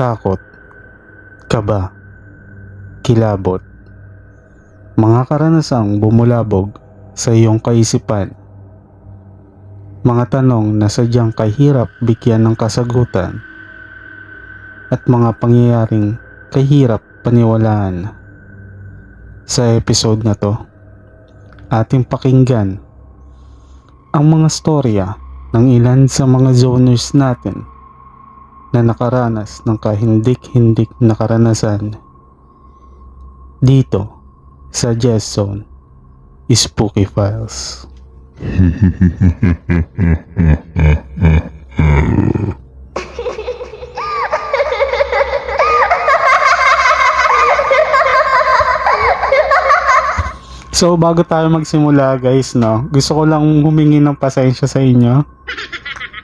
takot, kaba, kilabot, mga karanasang bumulabog sa iyong kaisipan, mga tanong na sadyang kahirap bigyan ng kasagutan, at mga pangyayaring kahirap paniwalaan. Sa episode na to, ating pakinggan ang mga storya ng ilan sa mga zoners natin na nakaranas ng kahindik-hindik na karanasan dito sa Jess Zone Spooky Files. So bago tayo magsimula guys, no, gusto ko lang humingi ng pasensya sa inyo.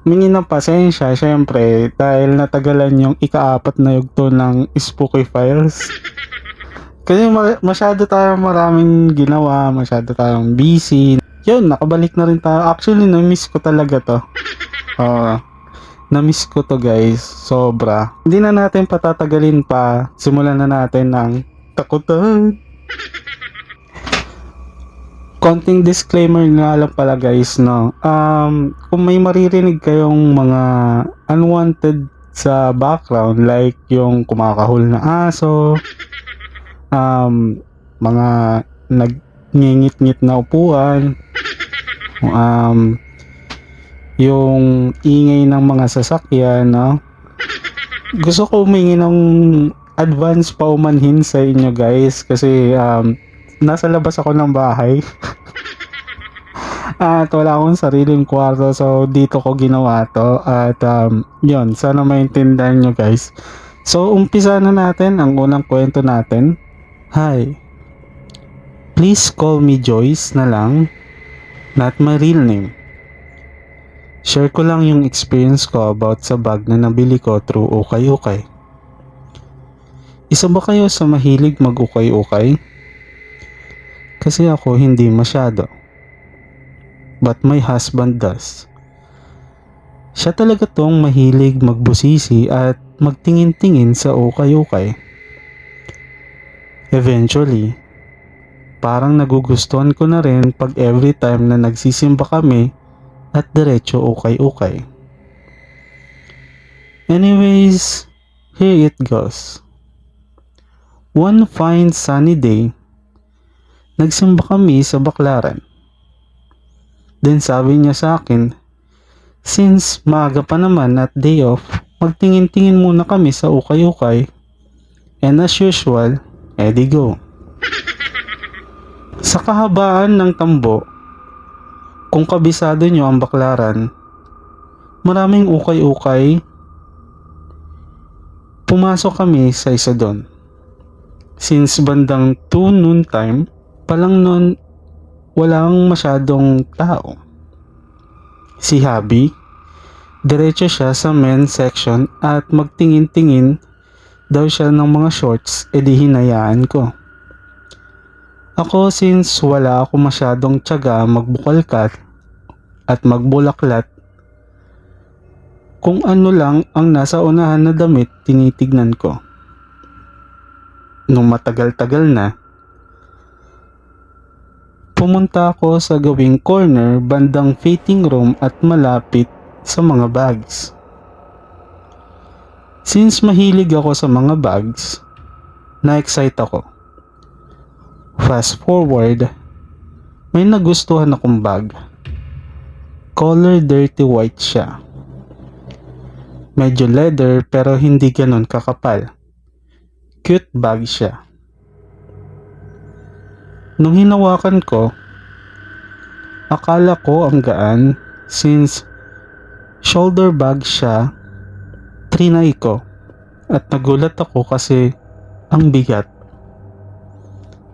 Humingi ng pasensya syempre dahil natagalan yung ika-4 na yugto ng Spooky Files. Kasi masyado tayong maraming ginawa, masyado tayong busy. Yun, nakabalik na rin tayo. Actually, na-miss ko talaga to. Na-miss ko to guys, sobra. Hindi na natin patatagalin pa. Simulan na natin ng takutan. Konting disclaimer nga lang pala guys, no. Kung may maririnig kayong mga unwanted sa background like yung kumakahol na aso, mga nagngingit-ngit na upuan, yung ingay ng mga sasakyan, no. Gusto ko humingi ng advance paumanhin sa inyo guys kasi nasa labas ako ng bahay. At wala akong sariling kwarto, so dito ko ginawa to. At yun, sana maintindihan nyo guys. So umpisa na natin ang unang kwento natin. Hi, please call me Joyce na lang, not my real name. Share ko lang yung experience ko about sa bag na nabili ko through ukay-ukay. Isa ba kayo sa mahilig mag-ukay-ukay? Kasi ako hindi masyado. But my husband does. Siya talaga tong mahilig magbusisi at magtingin-tingin sa ukay-ukay. Eventually, parang nagugustuhan ko na rin pag every time na nagsisimba kami at diretso ukay-ukay. Anyways, here it goes. One fine sunny day, nagsimba kami sa Baclaran. Then sabi niya sa akin, since maaga pa naman at day off, magtingin-tingin muna kami sa ukay-ukay. And as usual, edi go. Sa kahabaan ng tambo, kung kabisado nyo ang Baclaran, maraming ukay-ukay. Pumasok kami sa isa doon. Since bandang 2 noon time, palang noon, walang masyadong tao. Si Habi, diretso siya sa men's section at magtingin-tingin daw siya ng mga shorts, edi hinayaan ko. Ako since wala ako masyadong tiyaga magbukalkat at magbulaklat, kung ano lang ang nasa unahan na damit tinitignan ko. Nung matagal-tagal na, pumunta ako sa gawing corner bandang fitting room at malapit sa mga bags. Since mahilig ako sa mga bags, na-excite ako. Fast forward, may nagustuhan akong bag. Color dirty white siya. Medyo leather pero hindi ganon kakapal. Cute bag siya. Nung hinawakan ko, akala ko ang gaan since shoulder bag siya. Trinay ko at nagulat ako kasi ang bigat.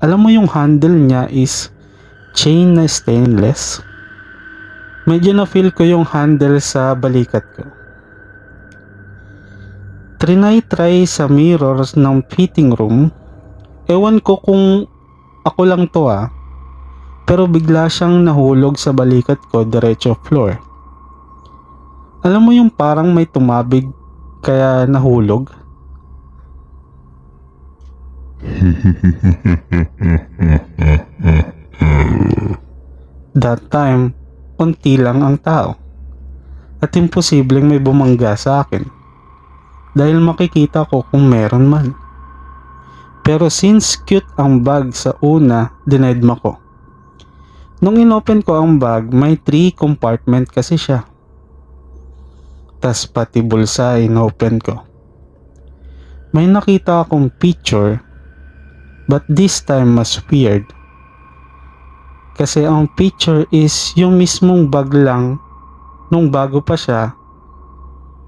Alam mo yung handle niya is chain na stainless. Medyo na feel ko yung handle sa balikat ko. Try sa mirrors ng fitting room. Ewan ko kung ako lang to pero bigla siyang nahulog sa balikat ko diretso floor. Alam mo yung parang may tumabig kaya nahulog? That time, unti lang ang tao at imposibleng may bumangga sa akin dahil makikita ko kung meron man. Pero since cute ang bag sa una, dinedma ko. Nung inopen ko ang bag, may 3 compartment kasi siya. Tas pati bulsa inopen ko. May nakita akong picture, but this time mas weird. Kasi ang picture is yung mismong bag lang nung bago pa siya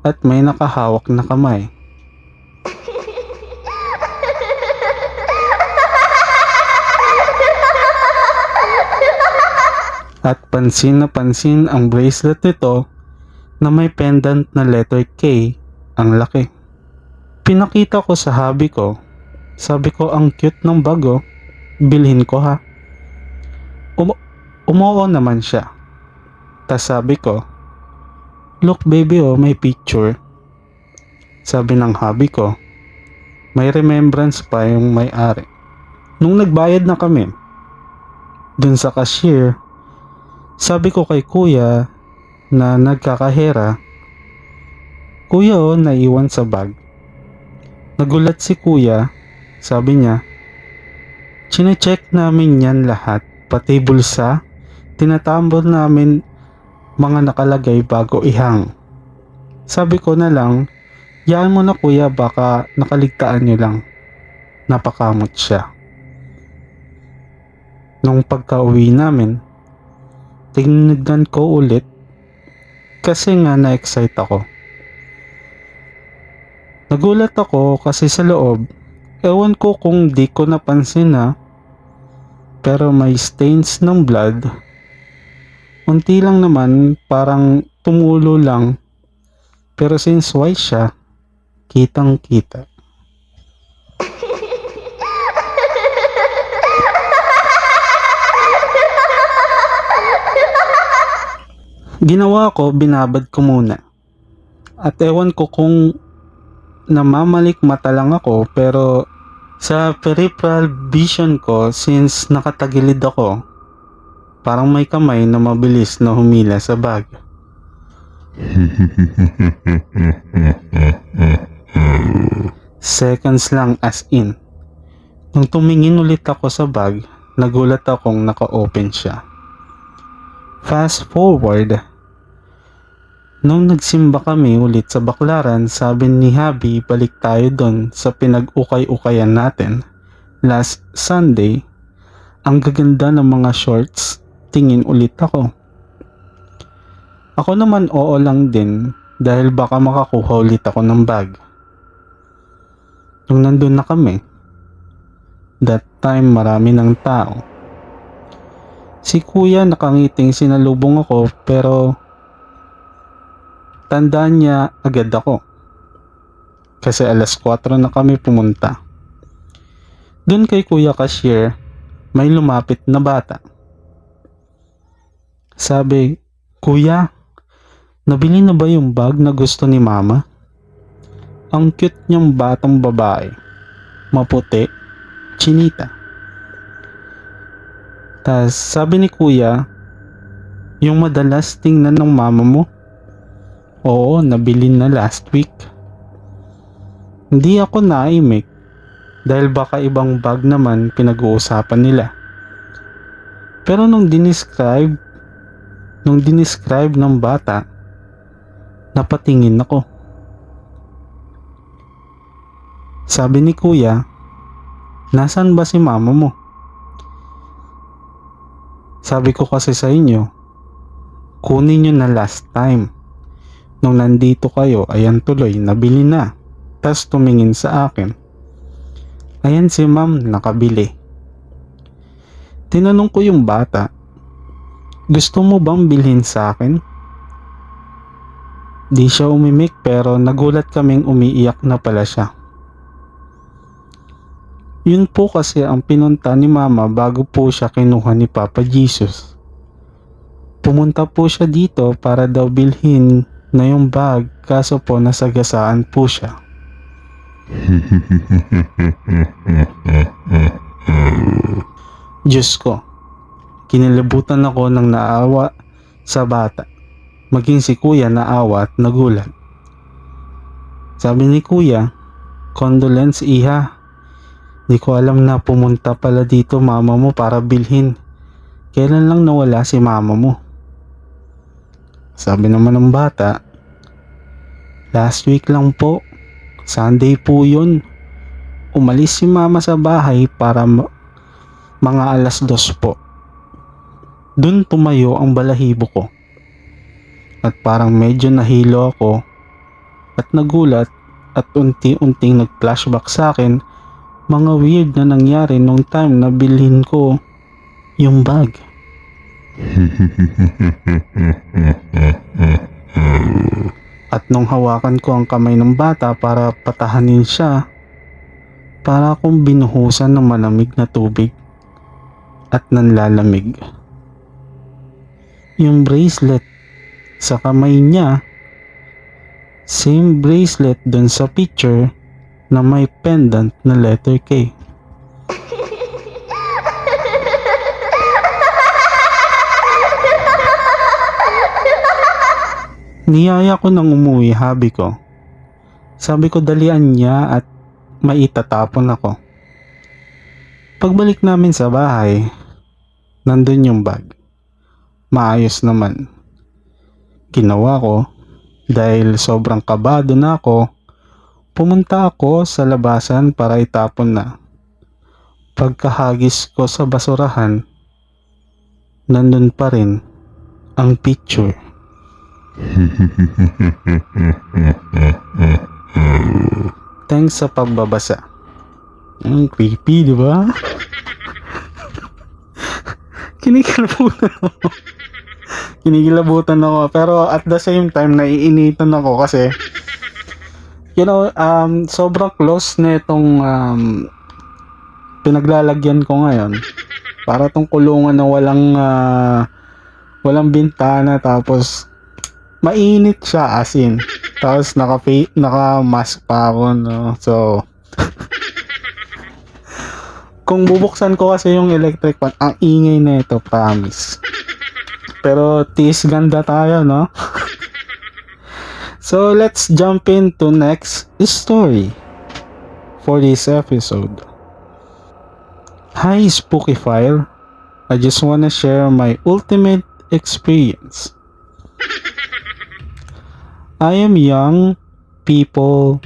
at may nakahawak na kamay. At pansin na pansin ang bracelet nito na may pendant na letter K, ang laki. Pinakita ko sa hubby ko. Sabi ko, ang cute ng bago, bilhin ko ha. Umuo naman siya. Tas sabi ko, look baby oh, may picture. Sabi ng hubby ko, may remembrance pa yung may-ari. Nung nagbayad na kami, dun sa cashier, sabi ko kay kuya na nagkakahera, kuya oh, naiwan sa bag. Nagulat si kuya, sabi niya, chine-check namin yan lahat, pati bulsa, tinatambol namin mga nakalagay bago ihang. Sabi ko na lang, yaan mo na kuya, baka nakaligtaan nyo lang. Napakamot siya. Nung pagka-uwi namin, tingnan ko ulit kasi nga na-excite ako. Nagulat ako kasi sa loob, ewan ko kung di ko napansin na, pero may stains ng blood. Unti lang naman, parang tumulo lang, pero since white siya, kitang kita. Ginawa ko, binabad ko muna. At ewan ko kung namamalik mata lang ako, pero sa peripheral vision ko, since nakatagilid ako, parang may kamay na mabilis na humila sa bag. Seconds lang as in. Nung tumingin ulit ako sa bag, nagulat akong naka-open siya. Fast forward, nung nagsimba kami ulit sa Baklaran, sabi ni Habi, balik tayo doon sa pinag-ukay-ukayan natin. Last Sunday, ang gaganda ng mga shorts, tingin ulit ako. Ako naman oo lang din dahil baka makakuha ulit ako ng bag. Nung nandun na kami, that time marami ng tao. Si kuya nakangiting sinalubong ako pero tandaan niya agad ako. Kasi alas 4 na kami pumunta. Doon kay kuya cashier, may lumapit na bata. Sabi, kuya, nabili na ba yung bag na gusto ni mama? Ang cute niyang batang babae. Maputi, chinita. Tas sabi ni kuya, yung madalas tingnan ng mama mo? Oo, nabili na last week. Hindi ako naimik dahil baka ibang bag naman pinag-uusapan nila. Pero nung dinescribe ng bata, napatingin ako. Sabi ni kuya, nasaan ba si mama mo? Sabi ko kasi sa inyo, kunin nyo na last time. Nung nandito kayo, ayan tuloy, nabili na. Tas tumingin sa akin. Ayan si ma'am, nakabili. Tinanong ko yung bata, gusto mo bang bilhin sa akin? Di siya umimik pero nagulat kaming umiiyak na pala siya. Yun po kasi ang pinunta ni mama bago po siya kinuha ni Papa Jesus. Pumunta po siya dito para daw bilhin na yung bag kaso po nasagasaan po siya. Diyos ko, kinilabutan ako ng naawa sa bata. Maging si kuya naawa at nagulat. Sabi ni kuya, "Condolence iha. Di ko alam na pumunta pala dito mama mo para bilhin. Kailan lang nawala si mama mo?" Sabi naman ng bata, "Last week lang po. Sunday po yun. Umalis si mama sa bahay para mga 2:00 po. Dun tumayo ang balahibo ko. At parang medyo nahilo ako at nagulat at unti-unting nag-flashback sa akin mga weird na nangyari nung time na bilhin ko yung bag." At nung hawakan ko ang kamay ng bata para patahanin siya, para akong binuhusan ng malamig na tubig at nanlalamig. Yung bracelet sa kamay niya, same bracelet dun sa picture na may pendant na letter K. Niyaya ko nang umuwi, habi ko. Sabi ko dalian niya at maitatapon ako. Pagbalik namin sa bahay, nandun yung bag. Maayos naman. Ginawa ko, dahil sobrang kabado na ako, pumunta ako sa labasan para itapon na. Pagkahagis ko sa basurahan, nandun pa rin ang picture. Thanks sa pagbabasa. Creepy, di ba? Kinikilabutan ako. Kinikilabutan ako. Pero at the same time, naiinitan ako kasi, sobrang close na itong pinaglalagyan ko ngayon. Para tong kulungan na walang bintana, tapos mainit siya as in. Tapos naka-mask pa ako, no? So, kung bubuksan ko kasi yung electric fan, ang ingay na ito, promise. Pero tiis ganda tayo, no? So, let's jump into next story for this episode. Hi, Spooky File. I just wanna share my ultimate experience. I am young people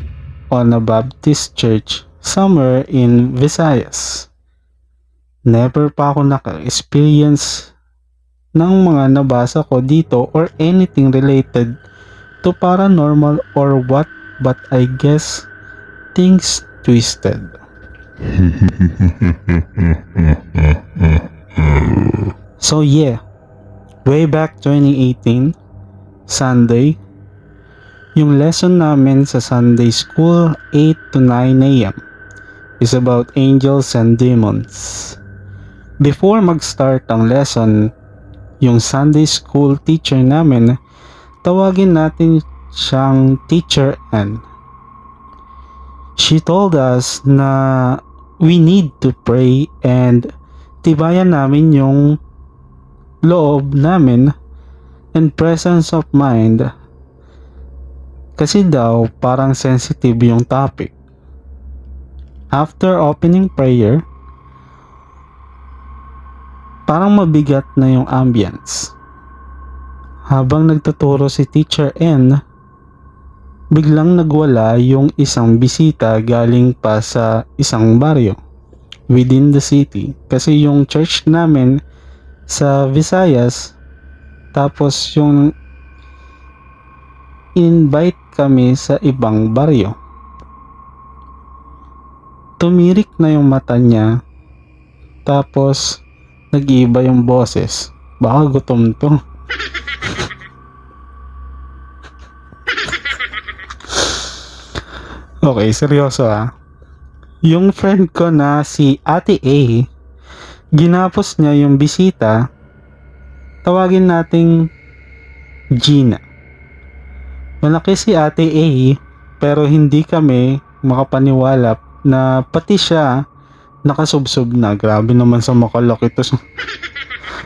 on a Baptist church somewhere in Visayas. Never pa ako naka-experience ng mga nabasa ko dito or anything related to paranormal or what, but I guess things twisted. So yeah, way back 2018, Sunday, yung lesson namin sa Sunday school 8 to 9 a.m. is about angels and demons. Before mag-start ang lesson, yung Sunday school teacher namin, tawagin natin siyang Teacher N. She told us na we need to pray and tibayan namin yung loob namin and presence of mind. Kasi daw parang sensitive yung topic. After opening prayer, parang mabigat na yung ambience. Habang nagtuturo si Teacher N, biglang nagwala yung isang bisita galing pa sa isang baryo within the city. Kasi yung church namin sa Visayas, tapos yung invite kami sa ibang baryo. Tumirik na yung mata niya, tapos nag-iiba yung boses. Baka gutom to. Okay, seryoso ah. Yung friend ko na si Ate A, ginapos niya yung bisita, tawagin nating Gina. Malaki si Ate A, pero hindi kami makapaniwala na pati siya nakasubsob na. Grabe naman sa makalaki to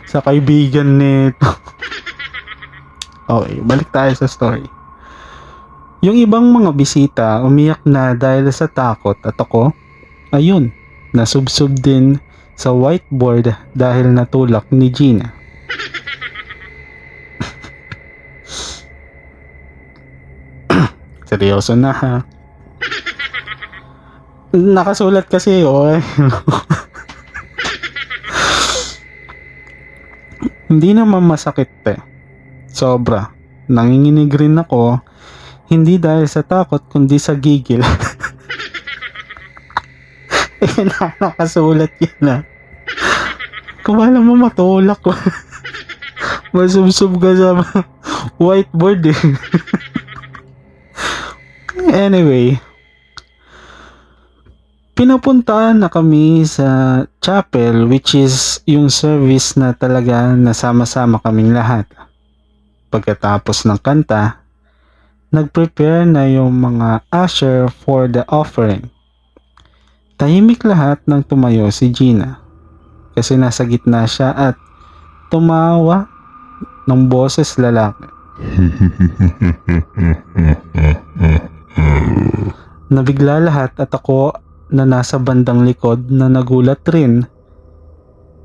sa kaibigan nito. Okay, balik tayo sa story. Yung ibang mga bisita umiyak na dahil sa takot at ako, ayun, nasubsob din sa whiteboard dahil natulak ni Gina. Seryoso na ha. Nakasulat kasi Hindi naman masakit Sobra. Nanginginig rin ako. Hindi dahil sa takot kundi sa gigil. Nakasulat yan Kung alam mo matulak ko. Masubsob ka sa whiteboard Anyway, pinapuntaan na kami sa chapel, which is yung service na talaga nasama-sama kaming lahat. Pagkatapos ng kanta, nag-prepare na yung mga usher for the offering. Tahimik lahat nang tumayo si Gina kasi nasa gitna siya at tumawa ng boses lalaki. Nabigla lahat at ako na nasa bandang likod na nagulat rin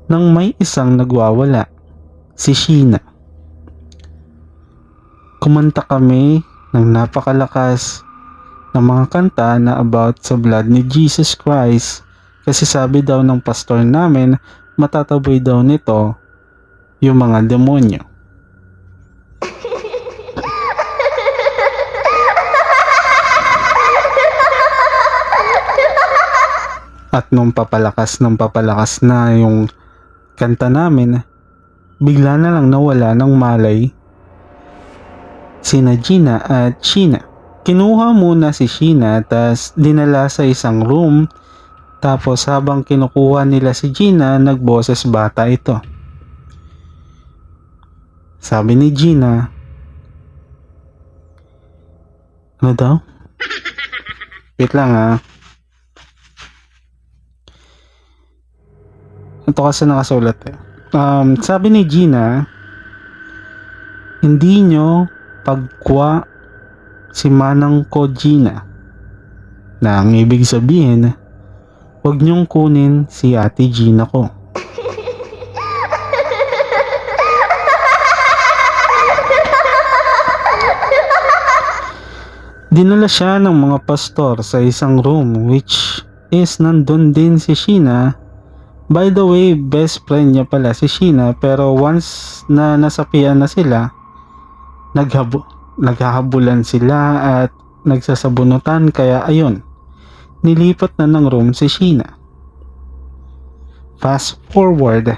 nang may isang nagwawala, si Sheena. Kumanta kami ng napakalakas ng mga kanta na about sa blood ni Jesus Christ kasi sabi daw ng pastor namin matataboy daw nito yung mga demonyo. At nung papalakas na yung kanta namin, bigla na lang nawala ng malay sina Gina at Sheena. Kinuha muna si Sheena tas dinala sa isang room, tapos habang kinukuha nila si Gina, nagboses bata ito. Sabi ni Gina, ano daw? Wait lang Ito kasi nakasulat sabi ni Gina, hindi nyo pagkwa si manang ko Gina, na ang ibig sabihin, huwag nyong kunin si ate Gina ko. Dinala siya ng mga pastor sa isang room, which is nandun din si Sheena. By the way, best friend niya pala si Sheena, pero once na nasapian na sila, naghahabulan sila at nagsasabunutan, kaya ayun, nilipat na ng room si Sheena. Fast forward,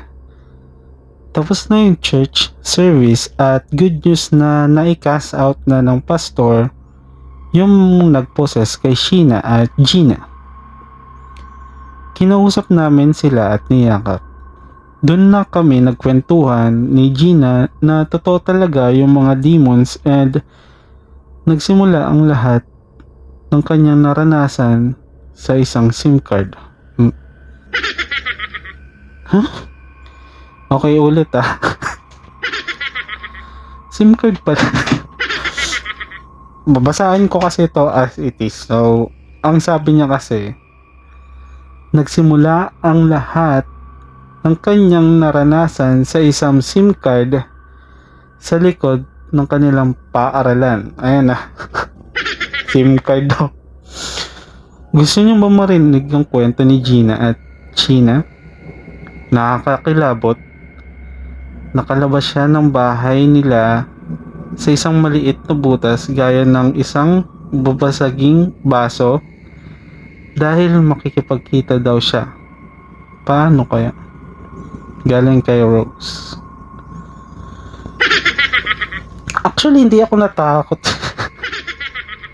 tapos na yung church service at good news na naicast out na ng pastor yung nagposes kay Sheena at Gina. Kinausap namin sila at niyakap. Doon na kami nagkwentuhan ni Gina na totoo talaga yung mga demons and nagsimula ang lahat ng kanyang naranasan sa isang SIM card. Huh? Okay ulit SIM card pala. Babasahin ko kasi ito as it is. So, ang sabi niya kasi, nagsimula ang lahat ng kanyang naranasan sa isang SIM card sa likod ng kanilang paaralan. Ayan SIM card daw. Gusto niyo ba marinig ang kwento ni Gina at Sheena? Nakakakilabot. Nakalabas siya ng bahay nila sa isang maliit na butas gaya ng isang babasaging baso dahil makikipagkita daw siya. Paano kaya? Galing kay Rose. Actually, hindi ako natakot.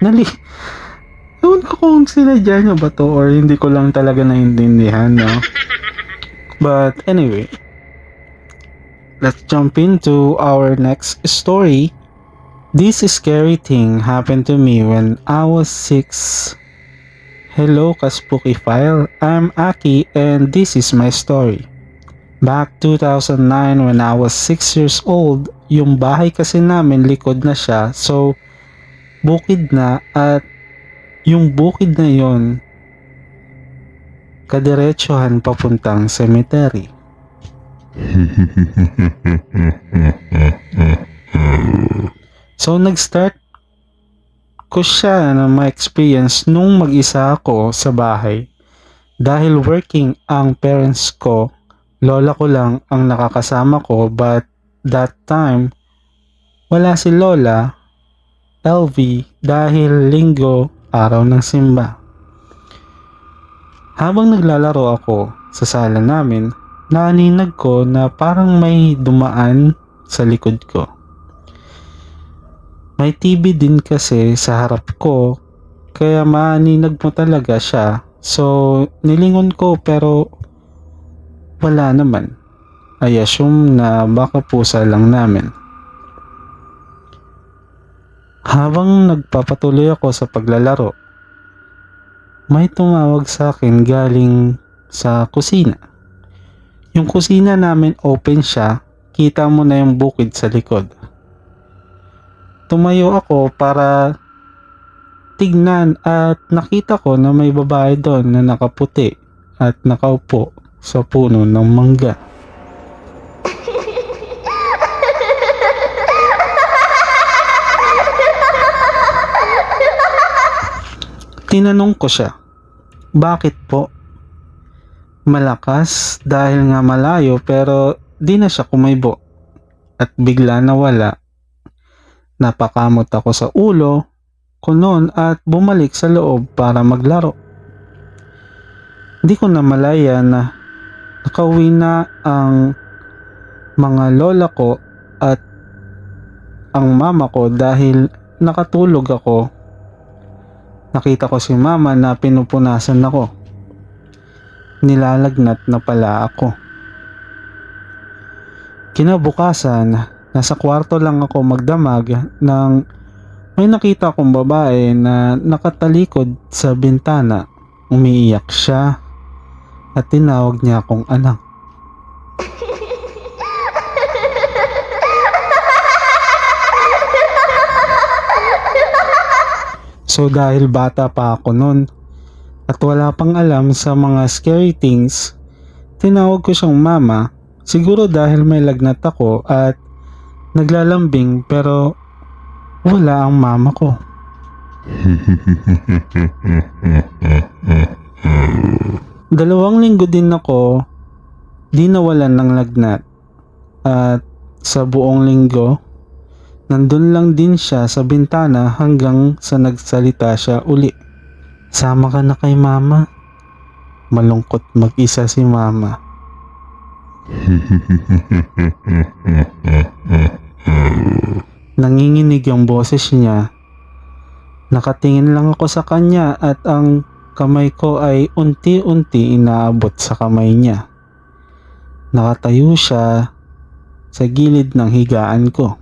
Ewan ko kung sinadya niya ba to or hindi ko lang talaga naintindihan, no? But anyway, let's jump into our next story. This scary thing happened to me when I was 6 Hello Kaspooky File, I'm Aki and this is my story. Back 2009 when I was 6 years old, yung bahay kasi namin likod na siya, so bukid na, at yung bukid na yon kadiretsuhan papuntang cemetery. So nag-start ko siya na ma-experience nung mag-isa ako sa bahay. Dahil working ang parents ko, lola ko lang ang nakakasama ko, but that time wala si lola, LV, dahil linggo araw ng simba. Habang naglalaro ako sa sala namin, naninag ko na parang may dumaan sa likod ko. May TV din kasi sa harap ko, kaya maaninag mo talaga siya. So nilingon ko pero wala naman. I assume na baka pusa lang namin. Habang nagpapatuloy ako sa paglalaro, may tumawag sa akin galing sa kusina. Yung kusina namin open siya, kita mo na yung bukid sa likod. Tumayo ako para tignan at nakita ko na may babae doon na nakaputi at nakaupo sa puno ng mangga. Tinanong ko siya, bakit po? Malakas dahil nga malayo pero di na siya kumaybo at bigla nawala. Napakamot ako sa ulo ko noon at bumalik sa loob para maglaro. Hindi ko na malaya na nakauwi na ang mga lola ko at ang mama ko dahil nakatulog ako. Nakita ko si mama na pinupunasan ako. Nilalagnat na pala ako. Kinabukasan, nasa kwarto lang ako magdamag nang may nakita kong babae na nakatalikod sa bintana. Umiiyak siya at tinawag niya akong anak. So dahil bata pa ako noon at wala pang alam sa mga scary things, tinawag ko siyang mama. Siguro dahil may lagnat ako at naglalambing pero wala ang mama ko. Dalawang linggo din ako di nawalan ng lagnat at sa buong linggo nandun lang din siya sa bintana hanggang sa nagsalita siya uli. Sama ka na kay mama. Malungkot mag-isa si mama. Nanginginig ang boses niya. Nakatingin lang ako sa kanya at ang kamay ko ay unti-unti inaabot sa kamay niya. Nakatayo siya sa gilid ng higaan ko.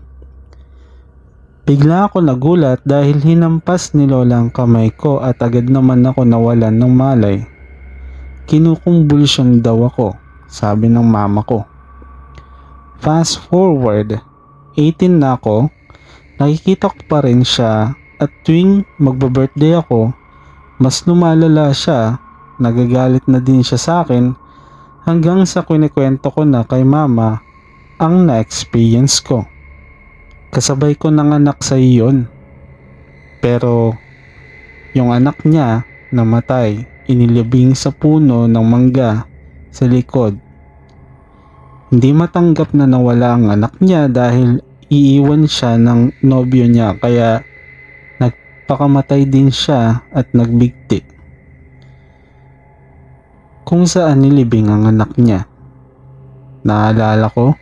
Bigla ako nagulat dahil hinampas ni lola ang kamay ko at agad naman ako nawalan ng malay. Kinukumbulsyon daw ako, sabi ng mama ko. Fast forward, 18 na ako, nakikita ko pa rin siya at tuwing magba-birthday ako, mas lumalala siya, nagagalit na din siya sa akin hanggang sa kinikwento ko na kay mama ang na-experience ko. Kasabay ko ng anak sa iyon. Pero yung anak niya namatay, inilibing sa puno ng mangga sa likod. Hindi matanggap na nawala ang anak niya dahil iiwan siya ng nobyo niya, kaya nagpakamatay din siya at nagbigti. Kung saan nilibing ang anak niya. Naalala ko,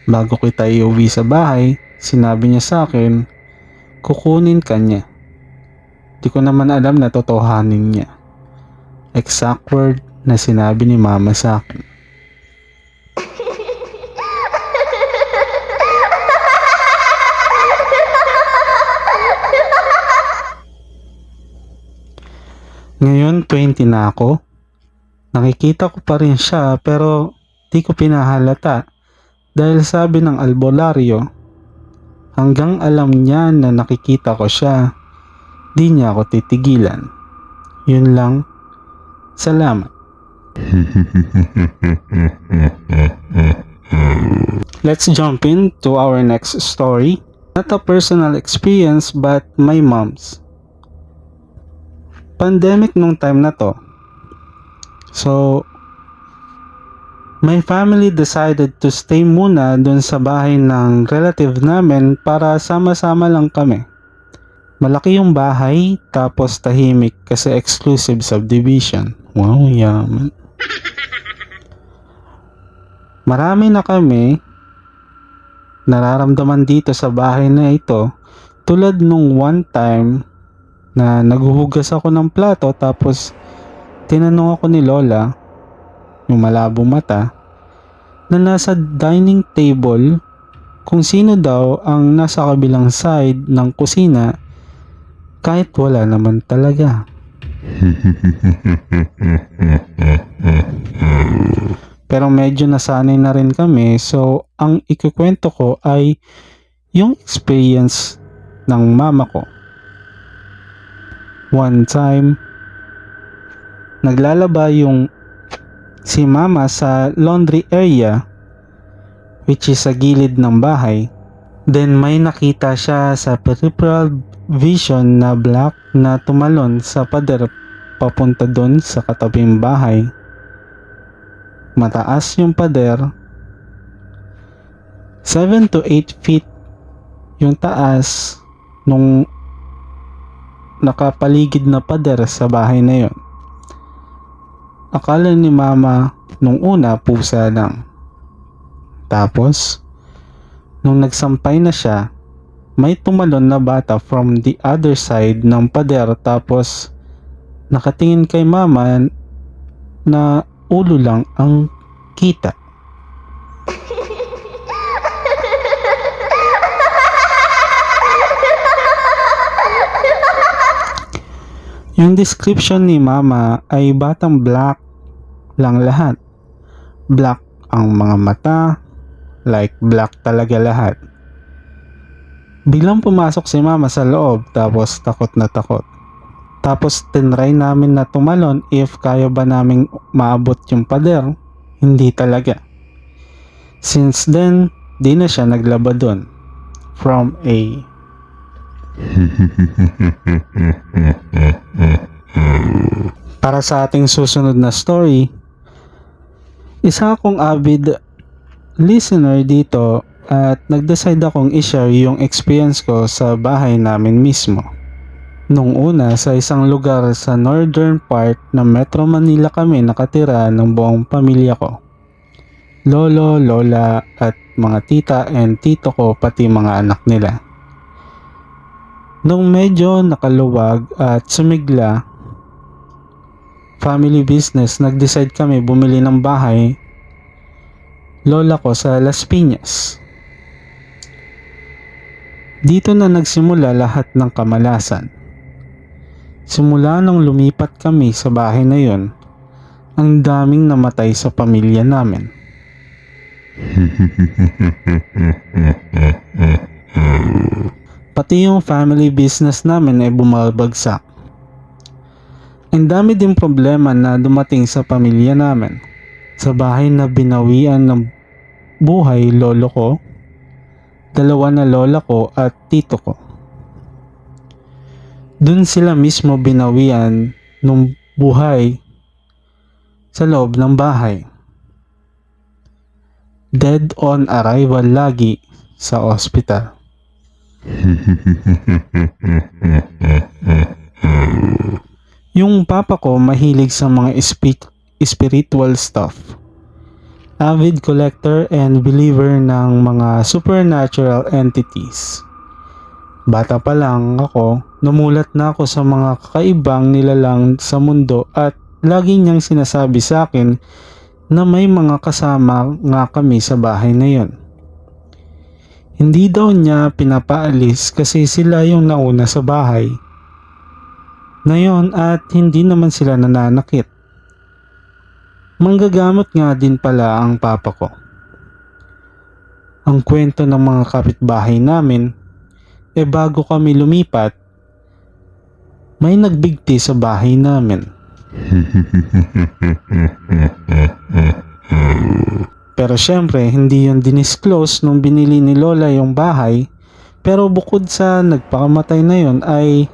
bago kita iuwi sa bahay, sinabi niya sa akin, kukunin ka niya. Di ko naman alam na totohanin niya. Exact word na sinabi ni mama sa akin. Ngayon Ngayon 20 na ako. Nakikita ko pa rin siya pero di ko pinahalata dahil sabi ng albularyo, hanggang alam niya na nakikita ko siya, di niya ako titigilan. Yun lang. Salamat. Let's jump into our next story. Not a personal experience but my mom's. Pandemic nung time na to. So, my family decided to stay muna dun sa bahay ng relative namin para sama-sama lang kami. Malaki yung bahay tapos tahimik kasi exclusive subdivision. Wow, yaman. Marami na kami nararamdaman dito sa bahay na ito, tulad nung one time na naghuhugas ako ng plato tapos tinanong ako ni Lola, yung malabong mata, na nasa dining table kung sino daw ang nasa kabilang side ng kusina kahit wala naman talaga. Pero medyo nasanay na rin kami, so ang ikukwento ko ay yung experience ng mama ko. One time, naglalaba yung si mama sa laundry area, which is sa gilid ng bahay. Then may nakita siya sa peripheral vision na black na tumalon sa pader papunta doon sa katabing bahay. Mataas yung pader, 7 to 8 feet yung taas nung nakapaligid na pader sa bahay na yon. Akala ni mama nung una pusa lang. Tapos, nung nagsampay na siya, may tumalon na bata from the other side ng pader tapos nakatingin kay mama na ulo lang ang kita. Yung description ni mama ay batang black lang lahat. Black ang mga mata, like black talaga lahat. Biglang pumasok si mama sa loob tapos takot na takot. Tapos tinry namin na tumalon if kaya ba naming maabot yung pader. Hindi talaga. Since then, di na siya naglaba dun. From a para sa ating susunod na story, isa akong avid listener dito at nag-decide akong i-share yung experience ko sa bahay namin mismo. Nung una, sa isang lugar sa northern part ng Metro Manila kami nakatira ng buong pamilya ko. Lolo, lola at mga tita and tito ko pati mga anak nila. Nung medyo nakaluwag at sumigla, family business, nag-decide kami bumili ng bahay lola ko sa Las Piñas. Dito na nagsimula lahat ng kamalasan. Simula nung lumipat kami sa bahay na yon, ang daming namatay sa pamilya namin. Pati yung family business namin ay bumabagsak. Ang dami din problema na dumating sa pamilya namin. Sa bahay na binawian ng buhay lolo ko, dalawa na lola ko at tito ko. Dun sila mismo binawian nung buhay sa loob ng bahay. Dead on arrival lagi sa ospital. Yung papa ko mahilig sa mga spiritual stuff. Avid collector and believer ng mga supernatural entities. Bata pa lang ako, numulat na ako sa mga kakaibang nilalang sa mundo at lagi niyang sinasabi sa akin na may mga kasama nga kami sa bahay na yon. Hindi daw niya pinapaalis kasi sila yung nauna sa bahay. na yon at hindi naman sila nananakit. Manggagamot nga din pala ang papa ko. Ang kwento ng mga kapitbahay namin, bago kami lumipat, may nagbigti sa bahay namin. Pero syempre, hindi yun dinisclose nung binili ni Lola yung bahay. Pero bukod sa nagpakamatay na yun ay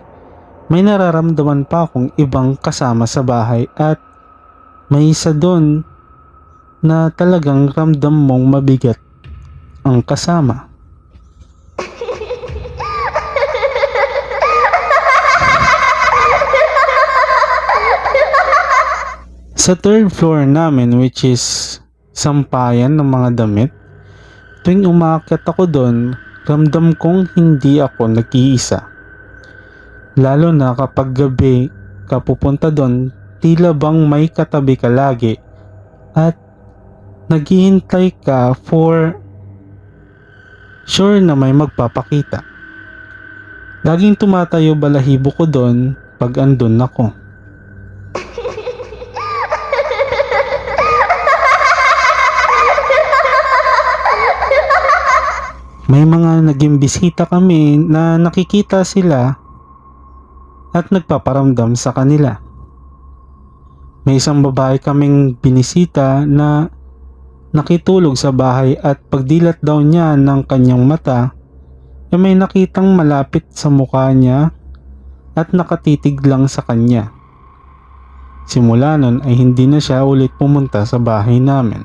may nararamdaman pa akong ibang kasama sa bahay at may isa doon na talagang ramdam mong mabigat ang kasama. Sa third floor namin, which is sampayan ng mga damit, tuwing umaakyat ako doon, ramdam kong hindi ako nag-iisa. Lalo na kapag gabi ka pupunta doon, tila bang may katabi ka lagi at naghihintay ka for sure na may magpapakita. Laging tumatayo balahibo ko doon pag andun ako. May mga naging bisita kami na nakikita sila at nagpaparamdam sa kanila. May isang babae kaming binisita na nakitulog sa bahay at pagdilat daw niya ng kanyang mata, may nakitang malapit sa mukha niya at nakatitig lang sa kanya. Simula nun ay hindi na siya ulit pumunta sa bahay namin.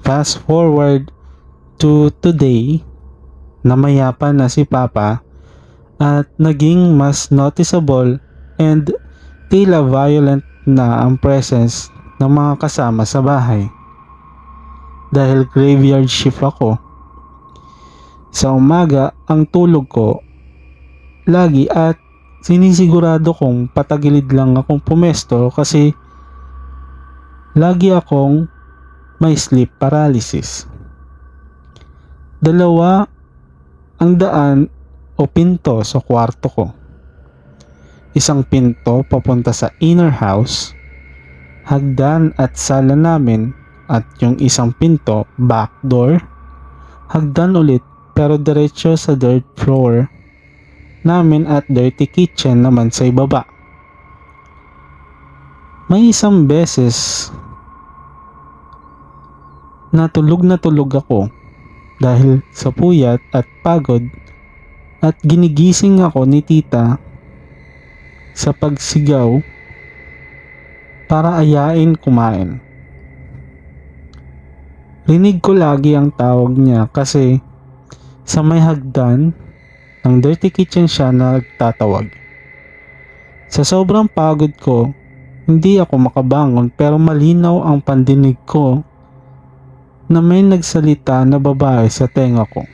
Fast forward to today, namayapa na si Papa at naging mas noticeable and tila violent na ang presence ng mga kasama sa bahay. Dahil graveyard shift ako, sa umaga ang tulog ko lagi at sinisigurado kong patagilid lang akong pumesto kasi lagi akong may sleep paralysis. Dalawa ang daan o pinto sa kwarto ko. Isang pinto papunta sa inner house, hagdan at sala namin, at yung isang pinto, back door, hagdan ulit pero diretso sa third floor namin at dirty kitchen naman sa ibaba. May isang beses na tulog ako dahil sa puyat at pagod at ginigising ako ni tita sa pagsigaw para ayain kumain. Rinig ko lagi ang tawag niya kasi sa may hagdan ng dirty kitchen siya nagtatawag. Sa sobrang pagod ko, hindi ako makabangon pero malinaw ang pandinig ko na may nagsalita na babae sa tenga ko.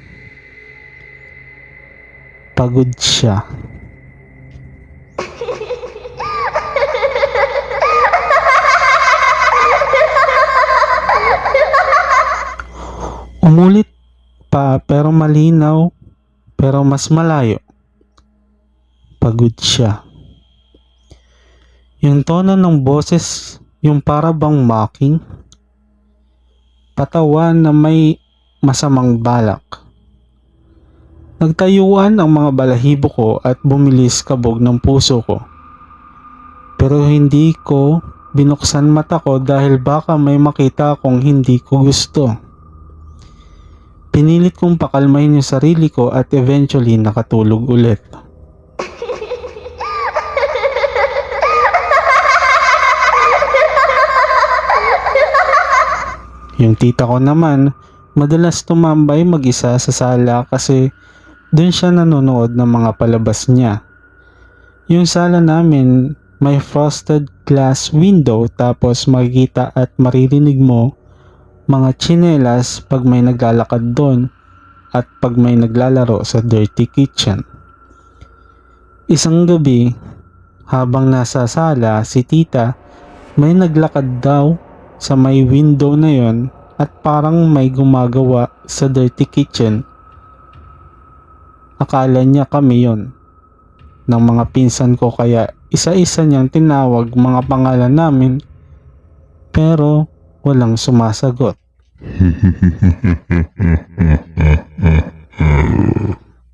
Pagod siya. Umulit pa pero malinaw pero mas malayo. Pagod siya. Yung tono ng boses, yung para bang mocking, patawan na may masamang balak. Nagtayuan ang mga balahibo ko at bumilis kabog ng puso ko. Pero hindi ko binuksan mata ko dahil baka may makita akong hindi ko gusto. Pinilit kong pakalmahin yung sarili ko at eventually nakatulog ulit. Yung tita ko naman, madalas tumambay mag-isa sa sala kasi doon siya nanonood ng mga palabas niya. Yung sala namin may frosted glass window tapos makikita at maririnig mo mga tsinelas pag may naglalakad doon at pag may naglalaro sa dirty kitchen. Isang gabi, habang nasa sala si tita, may naglakad daw sa may window na yon at parang may gumagawa sa dirty kitchen. Akala niya kami yon ng mga pinsan ko kaya isa-isa niyang tinawag mga pangalan namin pero walang sumasagot.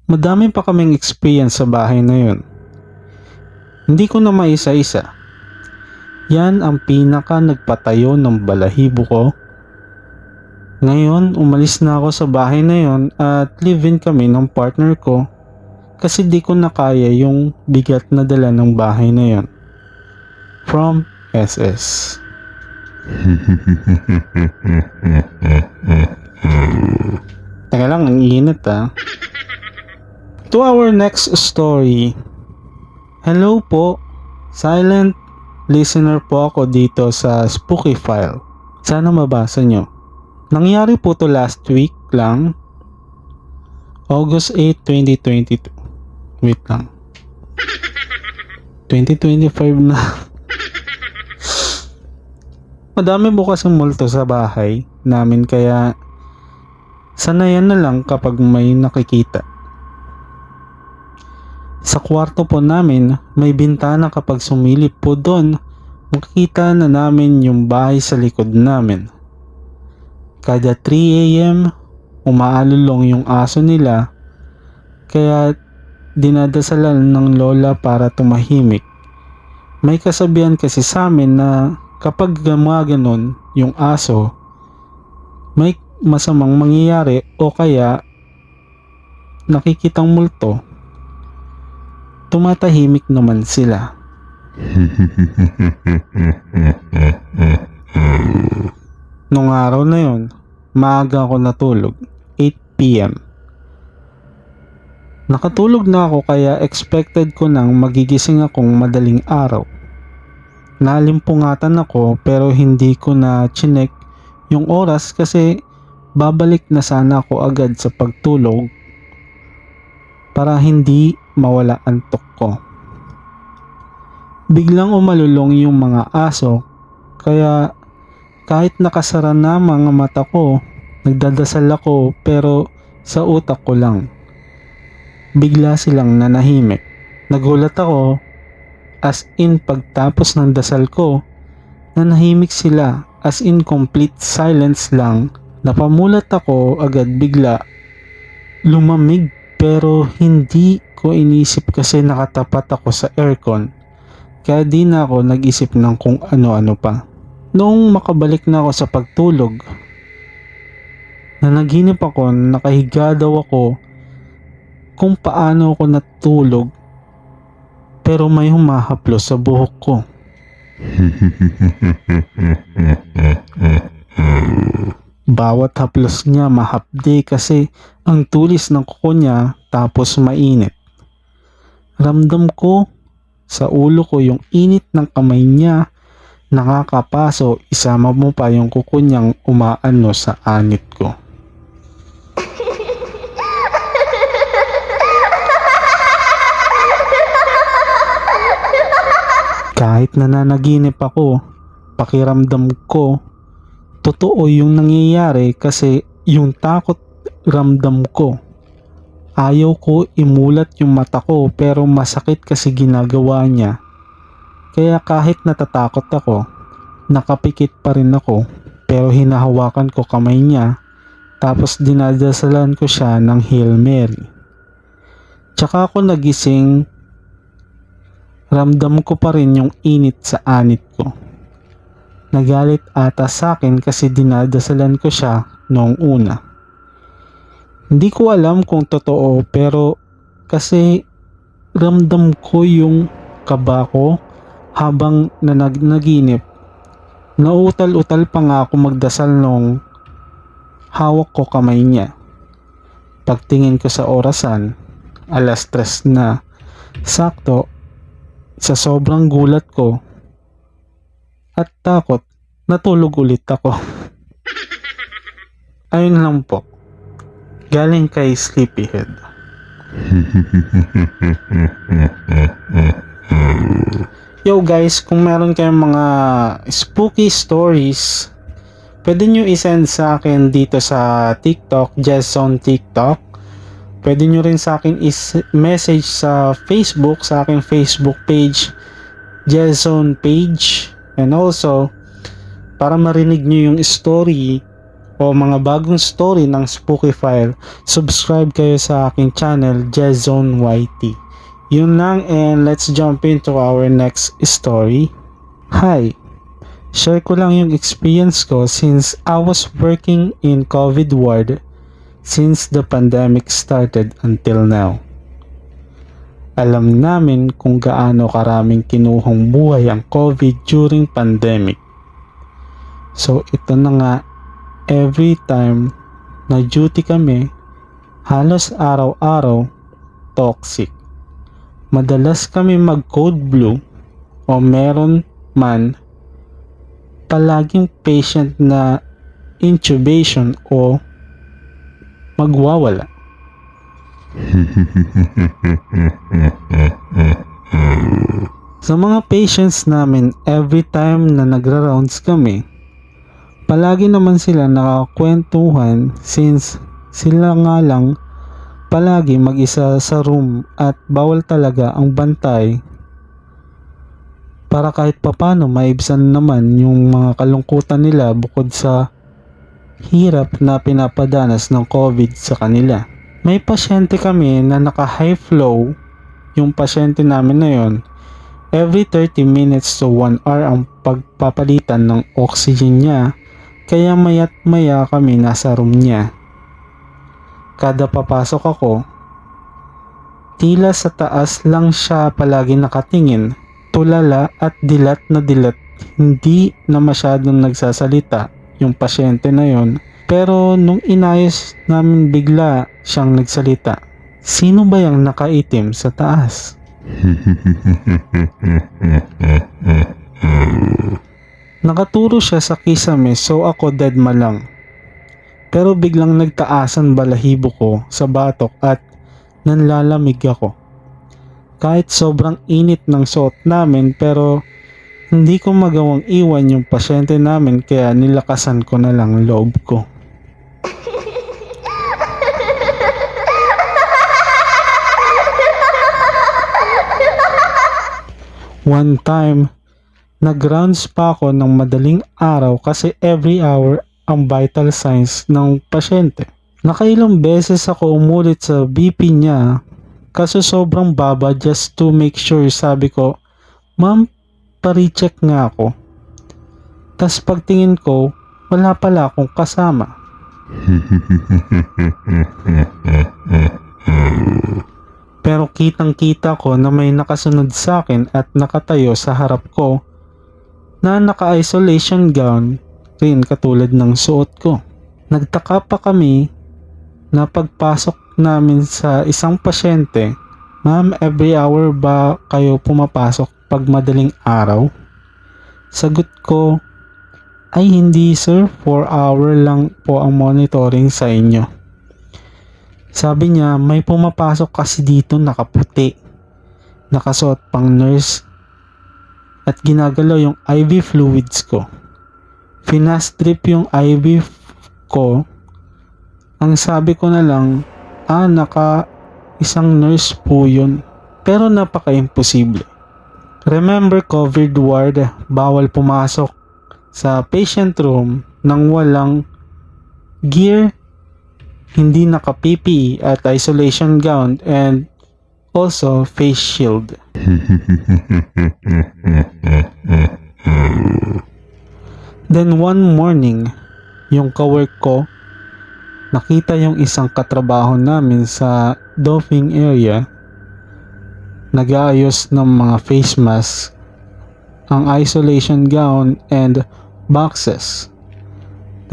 Madami pa kaming experience sa bahay na yun. Hindi ko na maisa-isa. Yan ang pinaka nagpatayo ng balahibo ko. Ngayon, umalis na ako sa bahay na yon at live-in kami ng partner ko kasi di ko na kaya yung bigat na dala ng bahay na yon. From SS. Teka lang, ang init To our next story. Hello po, silent listener po ako dito sa Spooky File. Sana mabasa nyo. Nangyari po to last week lang, August 8, 2022. Wait lang. 2025 na. Madami po kasing multo sa bahay namin kaya sanayan na lang kapag may nakikita. Sa kwarto po namin, may bintana kapag sumilip po doon, makikita na namin yung bahay sa likod namin. Kada 3 AM, umaalulong yung aso nila, kaya dinadasalan ng lola para tumahimik. May kasabihan kasi sa amin na kapag gumaganon yung aso, may masamang mangyayari o kaya nakikitang multo, tumatahimik naman sila. Nung araw na yon, maaga ako natulog, 8 PM. Nakatulog na ako kaya expected ko nang magigising akong madaling araw. Nalimpungatan ako pero hindi ko na chinek yung oras kasi babalik na sana ako agad sa pagtulog para hindi mawala antok ko. Biglang umalulong yung mga aso kaya kahit nakasara na mga mata ko, nagdadasal ako pero sa utak ko lang. Bigla silang nanahimik. Nagulat ako as in pagtapos ng dasal ko, nanahimik sila as in complete silence lang. Napamulat ako agad bigla. Lumamig pero hindi ko inisip kasi nakatapat ako sa aircon. Kaya di na ako nag-isip ng kung ano-ano pa. Noong makabalik na ako sa pagtulog, nanaginip ako nakahiga daw ako kung paano ako natulog pero may humahaplos sa buhok ko. Bawat haplos niya mahapde kasi ang tulis ng kuko niya tapos mainit. Ramdam ko sa ulo ko yung init ng kamay niya. Nakakapaso, isama mo pa yung kuko niyang umaano sa anit ko. Kahit nananaginip ako, pakiramdam ko, totoo yung nangyayari kasi yung takot ramdam ko. Ayaw ko imulat yung mata ko pero masakit kasi ginagawa niya. Kaya kahit natatakot ako, nakapikit pa rin ako pero hinahawakan ko kamay niya tapos dinadasalan ko siya ng Hail Mary. Tsaka ako nagising, ramdam ko pa rin yung init sa anit ko. Nagalit ata sa akin kasi dinadasalan ko siya noong una. Hindi ko alam kung totoo pero kasi ramdam ko yung kaba ko habang naginip. Nautal-utal pa nga ako magdasal nung hawak ko kamay niya. Pagtingin ko sa orasan, 3:00 na. Sakto, sa sobrang gulat ko at takot, natulog ulit ako. Ayun lang po. Galing kay Sleepyhead. Yo guys, kung meron kayong mga spooky stories, pwede nyo isend sa akin dito sa TikTok, Just on TikTok. Pwede nyo rin sa akin message sa Facebook, sa aking Facebook page, Jason page. And also, para marinig nyo yung story o mga bagong story ng Spooky File, subscribe kayo sa aking channel, Jason YT. Yun lang, and let's jump into our next story. Hi! Share ko lang yung experience ko since I was working in COVID ward since the pandemic started until now. Alam namin kung gaano karaming kinuhang buhay ang COVID during pandemic. So ito na nga, every time na duty kami, halos araw-araw, toxic. Madalas kami mag-code blue o meron man palaging patient na intubation o magwawala. Sa mga patients namin, every time na nagra-rounds kami, palagi naman sila nakakwentuhan since sila nga lang palagi mag-isa sa room at bawal talaga ang bantay para kahit papano maibsan naman yung mga kalungkutan nila bukod sa hirap na pinapadanas ng COVID sa kanila. May pasyente kami na naka-high flow. Yung pasyente namin na yon, every 30 minutes to 1 hour ang pagpapalitan ng oxygen niya, kaya maya't maya kami nasa room niya. Kada papasok ako, tila sa taas lang siya palagi nakatingin, tulala at dilat na dilat, hindi na masyadong nagsasalita yung pasyente na yon. Pero nung inayos namin, bigla siyang nagsalita. Sino ba yung nakaitim sa taas? Nakaturo siya sa kisame, so ako deadma lang. Pero biglang nagtaasan balahibo ko sa batok at nanlalamig ako. Kahit sobrang init ng suot namin, pero hindi ko magawang iwan yung pasyente namin, kaya nilakasan ko na lang loob ko. One time, nag-rounds pa ako ng madaling araw kasi every hour ang vital signs ng pasyente. Nakailang beses ako umulit sa BP niya kaso sobrang baba, just to make sure. Sabi ko, "Ma'am, pa-recheck nga ako." Tas pagtingin ko, wala pala akong kasama. Pero kitang-kita ko na may nakasunod sa akin at nakatayo sa harap ko na naka-isolation gown rin katulad ng suot ko. Nagtaka pa kami na pagpasok namin sa isang pasyente, "Ma'am, every hour ba kayo pumapasok pag madaling araw?" Sagot ko, "Ay hindi sir, 4 hour lang po ang monitoring sa inyo." Sabi niya, "May pumapasok kasi dito nakaputi, nakasuot pang nurse at ginagalaw yung IV fluids ko." Finast drip yung IV ko. Ang sabi ko na lang, naka isang nurse po yun. Pero napaka-imposible. Remember, COVID ward, bawal pumasok sa patient room nang walang gear, hindi naka-PPE at isolation gown, and also face shield. Then one morning, yung kawork ko, nakita yung isang katrabaho namin sa doffing area, nag-aayos ng mga face mask, ang isolation gown and boxes.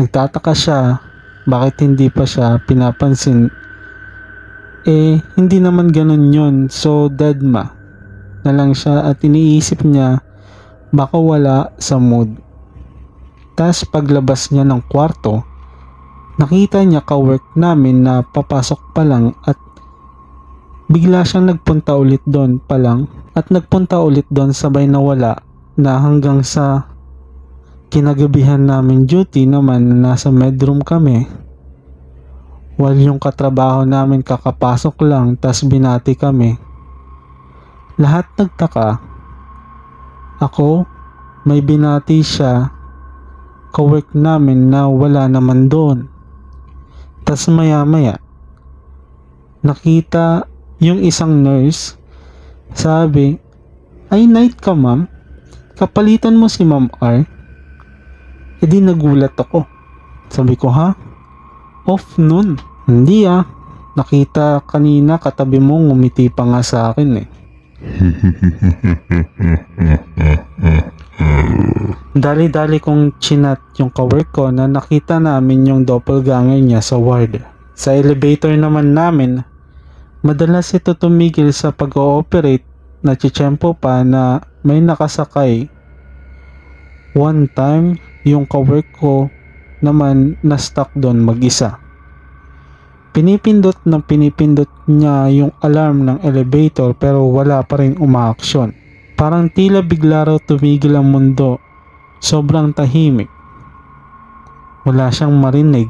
Nagtataka siya bakit hindi pa siya pinapansin. Hindi naman ganun yun, so deadma na lang siya at iniisip niya baka wala sa mood. Tas paglabas niya ng kwarto, nakita niya ka-work namin na papasok pa lang at bigla siyang nagpunta ulit doon pa lang at nagpunta ulit doon sabay nawala na hanggang sa kinagabihan namin duty naman na nasa medroom kami. While yung katrabaho namin kakapasok lang tas binati kami. Lahat nagtaka. Ako, may binati siya, kawork namin na wala naman doon. Tas maya maya, nakita yung isang nurse, sabi, "Ay, night ka ma'am, kapalitan mo si Ma'am R." E di nagulat ako. Sabi ko, ha? Off nun. Hindi nakita kanina katabi mo, ngumiti pa nga sa akin eh. Dali-dali kong chinat yung kawork ko na nakita namin yung doppelganger niya sa ward. Sa elevator naman namin, madalas ito tumigil sa pag-ooperate, nachitsyempo pa na may nakasakay. One time, yung kawork ko naman na-stuck doon mag-isa. Pinipindot niya yung alarm ng elevator pero wala pa rin umaaksyon. Parang tila bigla raw tumigil ang mundo. Sobrang tahimik. Wala siyang marinig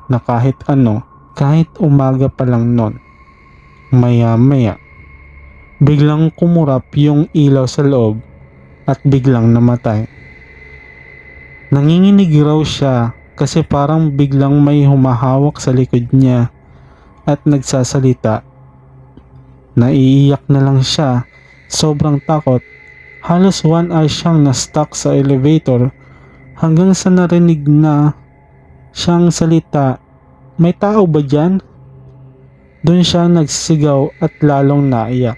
na kahit ano, kahit umaga pa lang nun. Maya-maya, biglang kumurap yung ilaw sa loob at biglang namatay. Nanginginig raw siya kasi parang biglang may humahawak sa likod niya at nagsasalita. Naiiyak na lang siya, sobrang takot. Halos 1 hour siyang na-stuck sa elevator hanggang sa narinig na siyang salita, "May tao ba dyan?" Doon siya nagsisigaw at lalong naiyak.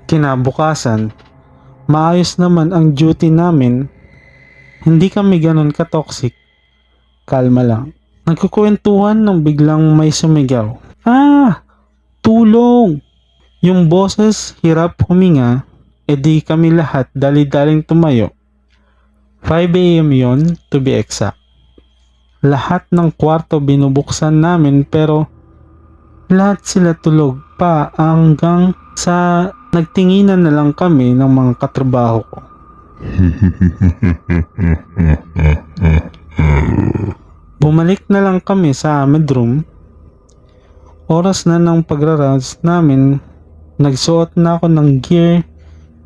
Kinabukasan, maayos naman ang duty namin. Hindi kami ganun ka-toxic. Kalma lang. Nagkukwentuhan nang biglang may sumigaw. Tulong! Yung boses hirap huminga, edi kami lahat dali-daling tumayo. 5 AM yon to be exact. Lahat ng kwarto binubuksan namin pero lahat sila tulog pa hanggang sa nagtinginan na lang kami ng mga katrabaho ko. Bumalik na lang kami sa amid room. Oras na ng pagra-rounds namin, nagsuot na ako ng gear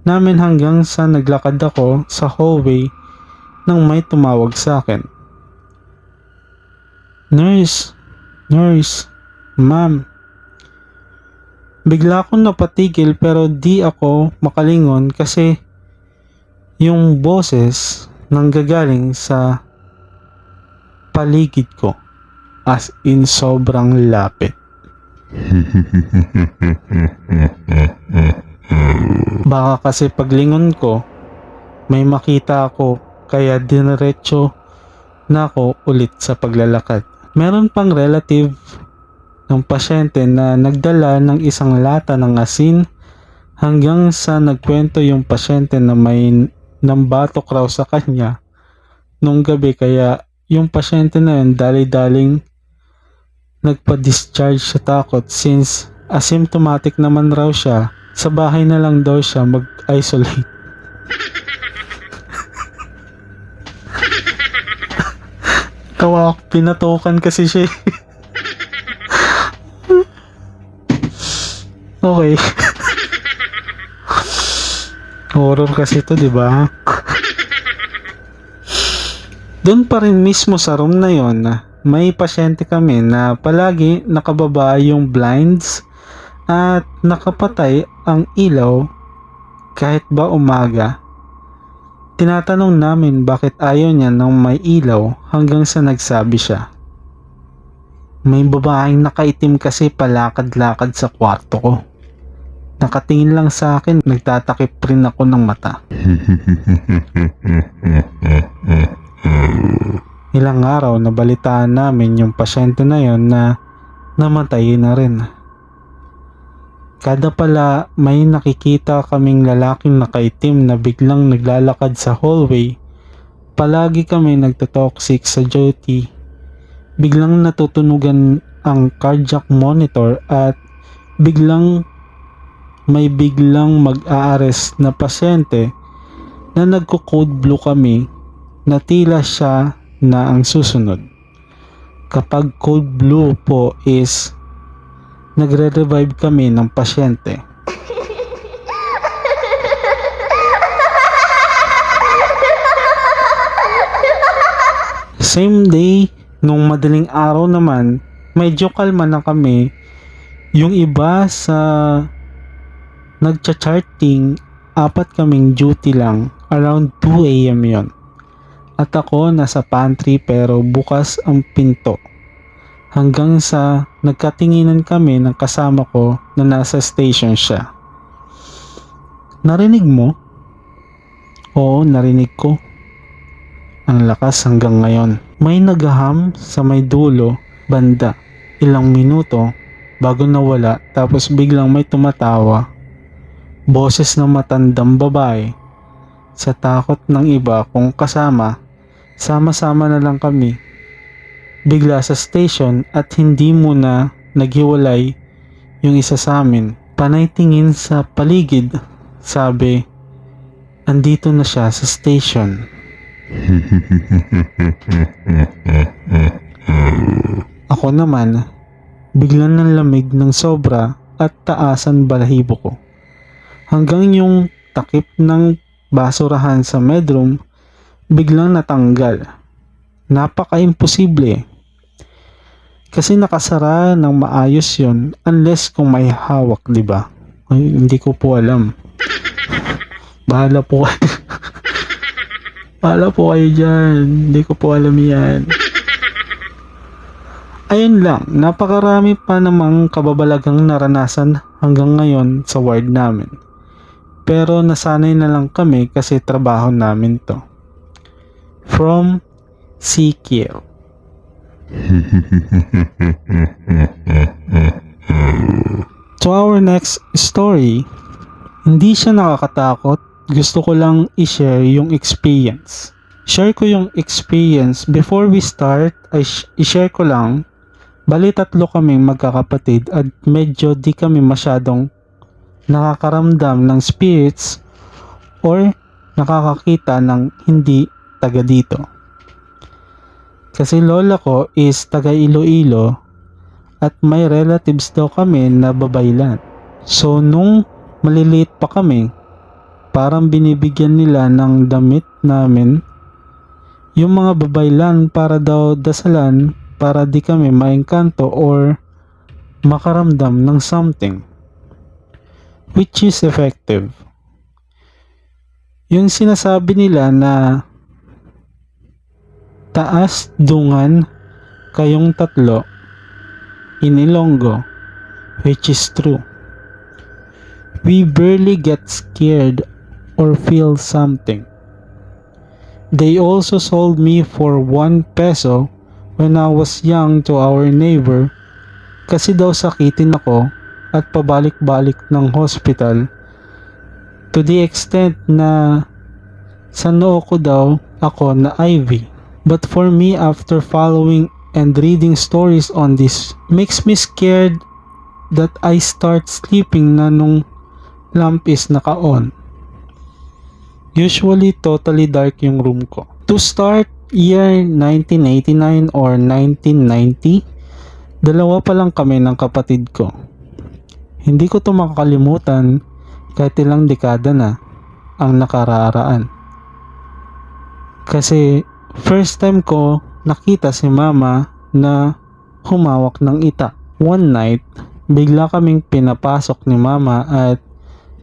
namin hanggang sa naglakad ako sa hallway nang may tumawag sa akin. Nurse, ma'am." Bigla akong napatigil pero di ako makalingon kasi yung boses nanggagaling sa paligid ko, as in sobrang lapit. Baka kasi paglingon ko may makita ako kaya diniretso na ako ulit sa paglalakad. Meron pang relative ng pasyente na nagdala ng isang lata ng asin hanggang sa nagkwento yung pasyente na may nambatok raw sa kanya nung gabi kaya yung pasyente na yun dali-daling nagpa-discharge sa takot since asymptomatic naman raw siya, sa bahay na lang daw siya mag-isolate. Tawa, pinatukan kasi siya. Okay. Horror kasi ito, di ba? Doon pa rin mismo sa room na yon, may pasyente kami na palagi nakababa yung blinds at nakapatay ang ilaw kahit ba umaga. Tinatanong namin bakit ayaw niya ng may ilaw hanggang sa nagsabi siya, "May babaeng nakaitim kasi palakad-lakad sa kwarto ko. Nakatingin lang sa akin, nagtatakip rin ako ng mata." Ilang araw nabalitaan namin yung pasyente na yon na namatay na rin. Kada pala may nakikita kaming lalaking nakaitim na biglang naglalakad sa hallway, palagi kami nagtotoxic sa duty. Biglang natutunugan ang cardiac monitor at biglang mag-a-arrest na pasyente na nagko-code blue kami na tila siya na ang susunod. Kapag cold blue po is nagre-revive kami ng pasyente. Same day, nung madaling araw naman, medyo kalma na kami. Yung iba sa nagcha-charting, 4 kaming duty lang, around 2 AM yon. At ako nasa pantry pero bukas ang pinto. Hanggang sa nagkatinginan kami ng kasama ko na nasa station siya. Narinig mo? Oo, narinig ko. Ang lakas hanggang ngayon. May naghaham sa may dulo, banda. Ilang minuto bago nawala, tapos biglang may tumatawa. Boses ng matandang babae. Sa takot ng iba kong kasama, sama-sama na lang kami. Bigla sa station at hindi muna naghiwalay yung isa sa amin. Panay tingin sa paligid. Sabi, andito na siya sa station. Ako naman, biglang nanlamig ng sobra at taasan balahibo ko. Hanggang yung takip ng basurahan sa medroom, biglang natanggal. Napaka-imposible. Kasi nakasara ng maayos yon unless kung may hawak, di ba? Ay, hindi ko po alam. Bahala po kayo. Bahala po kayo dyan. Hindi ko po alam yan. Ayun lang, napakarami pa namang kababalagang naranasan hanggang ngayon sa ward namin. Pero nasanay na lang kami kasi trabaho namin to. From Sikil. To our next story, hindi siya nakakatakot. Gusto ko lang i-share yung experience. Share ko yung experience. Before we start, i-share ko lang. Bali 3 kaming magkakapatid at medyo di kami masyadong nakakaramdam ng spirits or nakakakita ng hindi taga dito. Kasi lola ko is taga Iloilo at may relatives daw kami na babaylan. So nung maliliit pa kami, parang binibigyan nila ng damit namin yung mga babaylan para daw dasalan para di kami maengkanto or makaramdam ng something, which is effective. Yung sinasabi nila na taas dungan kayong 3 in Ilonggo, which is true. We barely get scared or feel something. They also sold me for 1 peso when I was young to our neighbor kasi daw sakitin ako at pabalik-balik ng hospital to the extent na sa noo ko daw ako na IV. But for me, after following and reading stories on this, makes me scared that I start sleeping na nung lamp is naka-on. Usually totally dark yung room ko. To start, year 1989 or 1990, 2 pa lang kami ng kapatid ko. Hindi ko to makakalimutan kahit ilang dekada na ang nakararaan. Kasi first time ko nakita si mama na humawak ng itak. One night, bigla kaming pinapasok ni mama at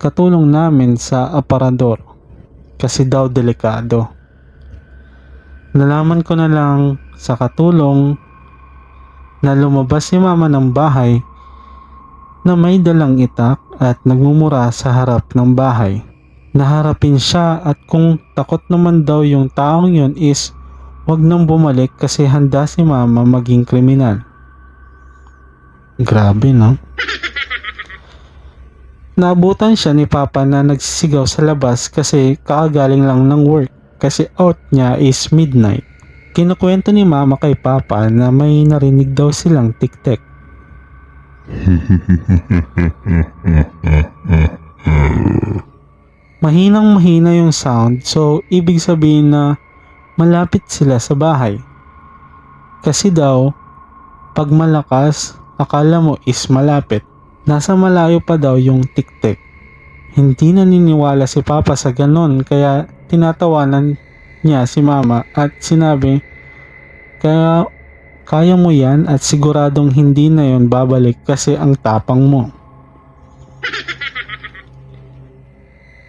katulong namin sa aparador kasi daw delikado. Nalaman ko na lang sa katulong na lumabas si mama ng bahay na may dalang itak at nagmumura sa harap ng bahay. Naharapin siya at kung takot naman daw yung taong yun is wag nang bumalik kasi handa si mama maging kriminal. Grabe, no? Naabutan siya ni Papa na nagsisigaw sa labas kasi kakagaling lang ng work kasi out niya is midnight. Kinukwento ni Mama kay Papa na may narinig daw silang tik-tik. Mahinang mahina yung sound, so ibig sabihin na malapit sila sa bahay. Kasi daw, pag malakas, akala mo is malapit. Nasa malayo pa daw yung tik-tik. Hindi naniniwala si Papa sa ganon kaya tinatawanan niya si Mama at sinabi, kaya kaya mo yan at siguradong hindi na yon babalik kasi ang tapang mo.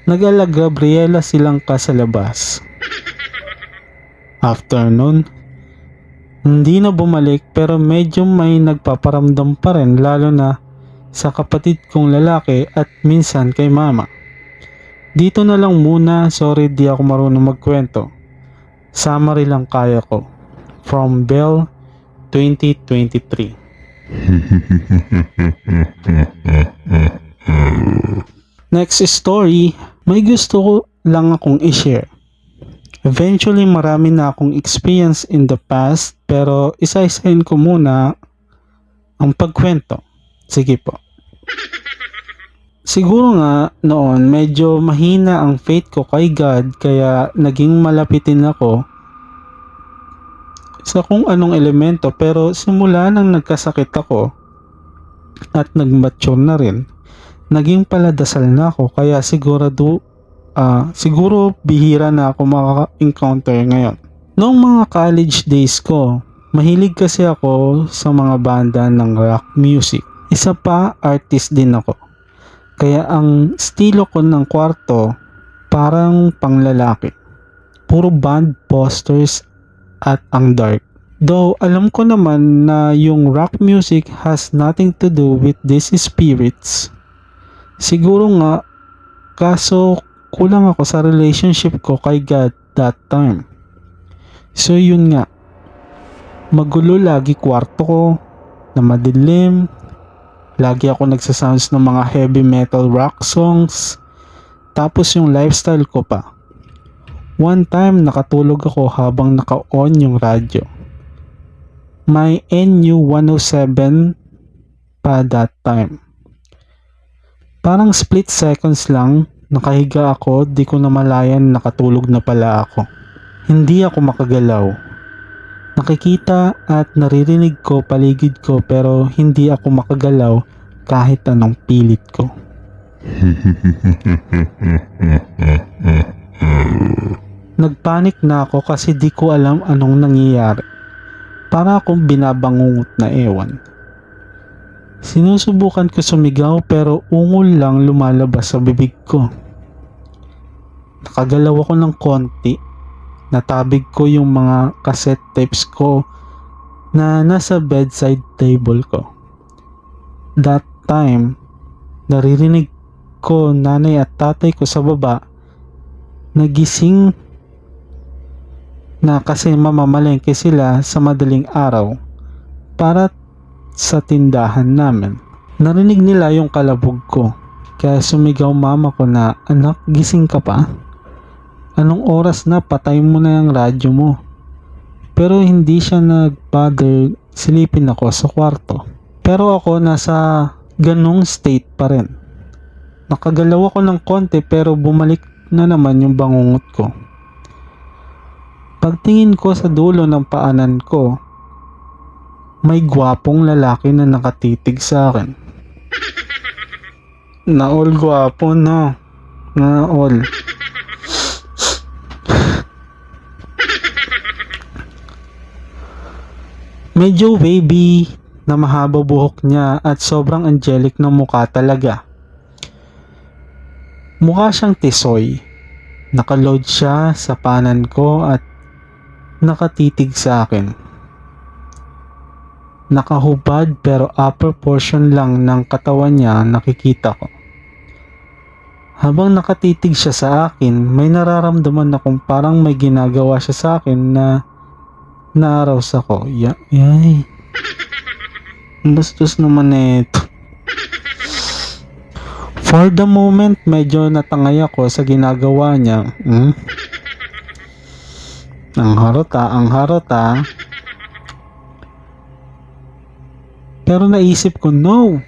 Nag-ala Gabriela silang sa labas. After nun, hindi na bumalik pero medyo may nagpaparamdam pa rin lalo na sa kapatid kong lalaki at minsan kay Mama. Dito na lang muna, sorry di ako marunong magkwento. Summary lang kaya ko. From Bell 2023. Next story, may gusto ko lang akong i-share. Eventually marami na akong experience in the past pero isa-isahin ko muna ang pagkwento. Sige po. Siguro nga noon medyo mahina ang faith ko kay God kaya naging malapitin ako sa kung anong elemento pero simula nang nagkasakit ako at nag-mature na rin, naging paladasal na ako kaya siguro bihira na ako maka-encounter ngayon. Noong mga college days ko, mahilig kasi ako sa mga banda ng rock music. Isa pa, artist din ako. Kaya ang estilo ko ng kwarto parang panglalaki. Puro band posters at ang dark. Though alam ko naman na yung rock music has nothing to do with these spirits. Siguro nga, kaso kulang ako sa relationship ko kay God that time. So yun nga, magulo lagi kwarto ko, na madilim, lagi ako nagsasounds ng mga heavy metal rock songs, tapos yung lifestyle ko pa. One time nakatulog ako habang naka-on yung radyo. May NU 107 pa that time. Parang split seconds lang, nakahiga ako, di ko namalayan nakatulog na pala ako. Hindi ako makagalaw. Nakikita at naririnig ko paligid ko pero hindi ako makagalaw kahit anong pilit ko. Nagpanik na ako kasi di ko alam anong nangyayari. Para akong binabangungot na ewan. Sinusubukan ko sumigaw pero ungol lang lumalabas sa bibig ko. Nakagalaw ako ng konti. Natabig ko yung mga cassette tapes ko na nasa bedside table ko. That time, naririnig ko nanay at tatay ko sa baba nagising na kasi mamamalengke sila sa madaling araw para sa tindahan namin. Narinig nila yung kalabog ko kaya sumigaw mama ko na, "Anak, gising ka pa? Anong oras na? Patay mo na yung radyo mo." Pero hindi siya nag-bother, silipin ako sa kwarto. Pero ako nasa ganong state pa rin. Nakagalaw ako ng konti pero bumalik na naman yung bangungot ko. Pagtingin ko sa dulo ng paanan ko, may gwapong lalaki na nakatitig sa akin. Naol gwapo, no? Naol. Medyo wavy na mahaba buhok niya at sobrang angelic na mukha talaga. Mukha siyang tisoy. Nakaload siya sa paanan ko at nakatitig sa akin. Nakahubad pero upper portion lang ng katawan niya nakikita ko. Habang nakatitig siya sa akin, may nararamdaman akong parang may ginagawa siya sa akin na naarouse ako. Yay. Bastos naman ito. For the moment, medyo natangay ako sa ginagawa niya. Ang harot ah. Pero naisip ko, no.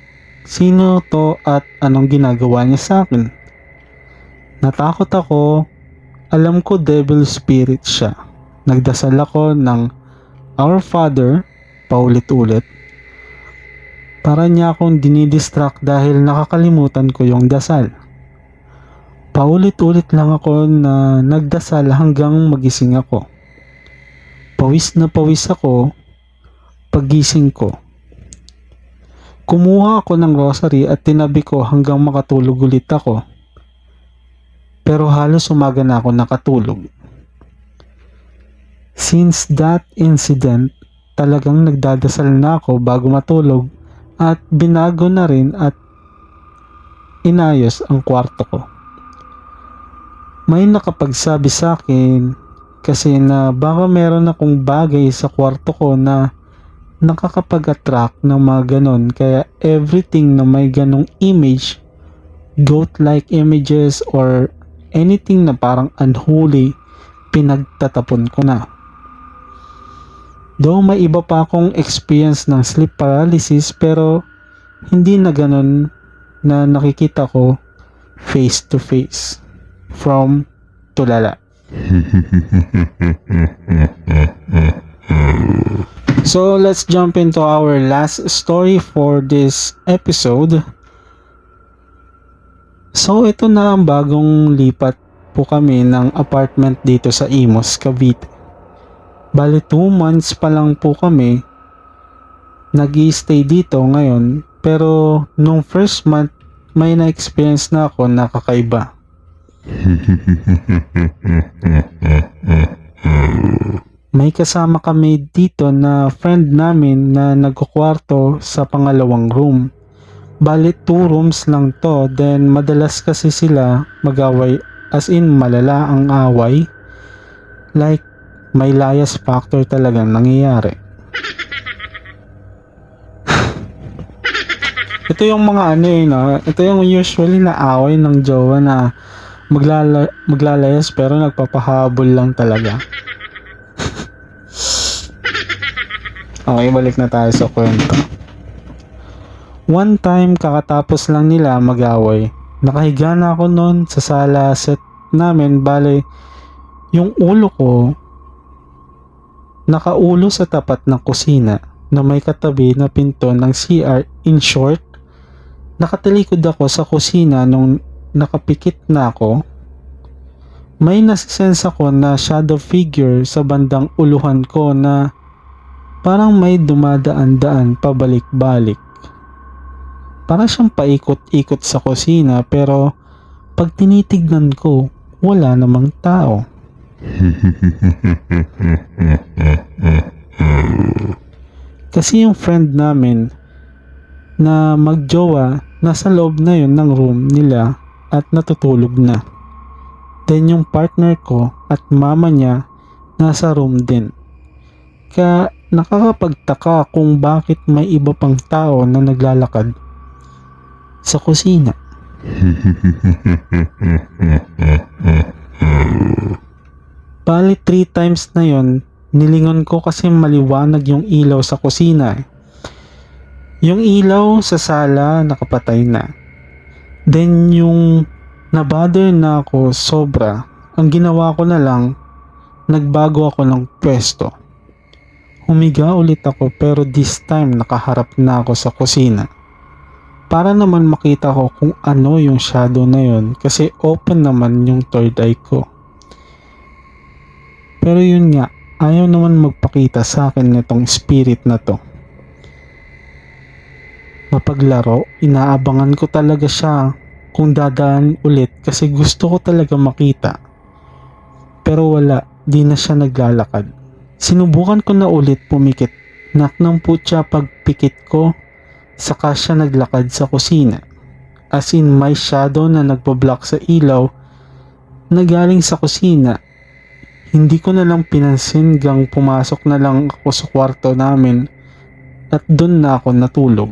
Sino to at anong ginagawa niya sa akin? Natakot ako. Alam ko devil spirit siya. Nagdasal ako ng Our Father paulit-ulit. Para niya akong dinidistract dahil nakakalimutan ko yung dasal. Paulit-ulit lang ako na nagdasal hanggang magising ako. Pawis na pawis ako paggising ko. Kumuha ako ng rosary at tinabi ko hanggang makatulog ulit ako. Pero halos umaga na ako nakatulog. Since that incident, talagang nagdadasal na ako bago matulog at binago na rin at inayos ang kwarto ko. May nakapagsabi sa akin kasi na baka meron akong bagay sa kwarto ko na nakakapag-attract ng mga ganon, kaya everything na may ganong image, goat-like images or anything na parang unholy, pinagtatapon ko na. Though may iba pa akong experience ng sleep paralysis, pero hindi na ganon na nakikita ko face to face from tulala. So let's jump into our last story for this episode. So ito na ang bagong lipat po kami ng apartment dito sa Imus, Cavite. Bali 2 months pa lang po kami nag-i-stay dito ngayon, pero nung first month may na-experience na ako na kakaiba. May kasama kami dito na friend namin na nagkukwarto sa pangalawang room. Bali 2 rooms lang to, then madalas kasi sila mag-away, as in malala ang away. Like may layas factor talagang nangyayari. Ito yung mga ito yung usually na away ng jowa na maglalayas pero nagpapahabol lang talaga. Okay, balik na tayo sa kwento. One time, kakatapos lang nila mag-away. Nakahiga na ako noon sa sala set namin. Bale, yung ulo ko nakaulo sa tapat ng kusina na may katabi na pinto ng CR. In short, nakatalikod ako sa kusina nung nakapikit na ako. May nasisense ako na shadow figure sa bandang uluhan ko na parang may dumadaan-daan pabalik-balik. Para siyang paikot-ikot sa kusina, pero pag tinitignan ko, wala namang tao. Kasi yung friend namin na magjowa, nasa loob na yun ng room nila at natutulog na. Then yung partner ko at mama niya nasa room din. Kaya nakakapagtaka kung bakit may iba pang tao na naglalakad sa kusina. Bali 3 times na yon, nilingon ko kasi maliwanag yung ilaw sa kusina. Yung ilaw sa sala nakapatay na. Then yung nabother na ako sobra, ang ginawa ko na lang, nagbago ako ng pwesto. Humiga ulit ako pero this time nakaharap na ako sa kusina. Para naman makita ko kung ano yung shadow na yon kasi open naman yung third eye ko. Pero yun nga, ayaw naman magpakita sa akin nitong spirit na to. Mapaglaro, inaabangan ko talaga siya kung dadaan ulit kasi gusto ko talaga makita. Pero wala, di na siya naglalakad. Sinubukan ko na ulit pumikit. Naknang putya pagpikit ko, saka siya naglakad sa kusina. As in may shadow na nagbablock sa ilaw na galing sa kusina. Hindi ko na lang pinansin gang pumasok na lang ako sa kwarto namin at doon na ako natulog.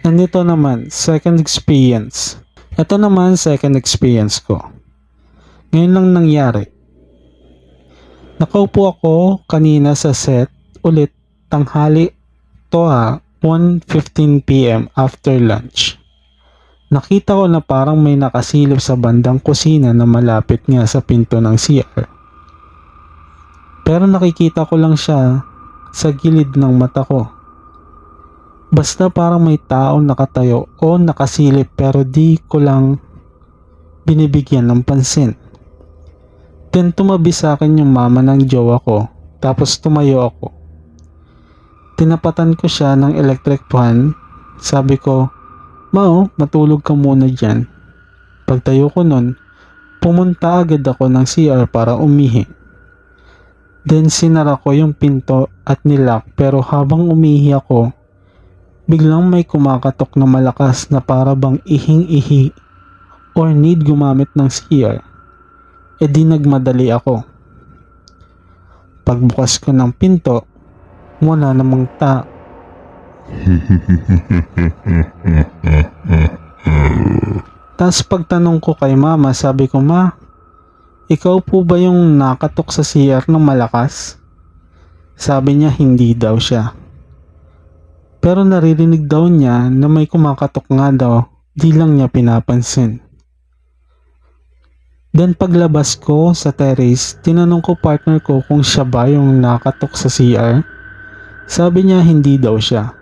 And ito naman, second experience. Ito naman, second experience ko. Ngayon lang nangyari. Nakaupo ako kanina sa set, ulit tanghali to 1:15 PM after lunch. Nakita ko na parang may nakasilip sa bandang kusina na malapit nga sa pinto ng CR. Pero nakikita ko lang siya sa gilid ng mata ko. Basta parang may taong nakatayo o nakasilip pero di ko lang binibigyan ng pansin. Then tumabi sa akin yung mama ng jowa ko, tapos tumayo ako. Tinapatan ko siya ng electric fan. Sabi ko, "Mao, matulog ka muna dyan." Pagtayo ko nun, pumunta agad ako ng CR para umihi. Then sinara ko yung pinto at nilock, pero habang umihi ako, biglang may kumakatok na malakas na para bang ihing-ihi or need gumamit ng CR. E di nagmadali ako. Pagbukas ko ng pinto, wala namang tao. Tapos pagtanong ko kay mama, sabi ko, "Ma, ikaw po ba yung nakatok sa CR ng malakas?" Sabi niya hindi daw siya. Pero naririnig daw niya na may kumakatok nga daw, di lang niya pinapansin. Then paglabas ko sa terrace, tinanong ko partner ko kung siya ba yung nakatok sa CR. Sabi niya hindi daw siya.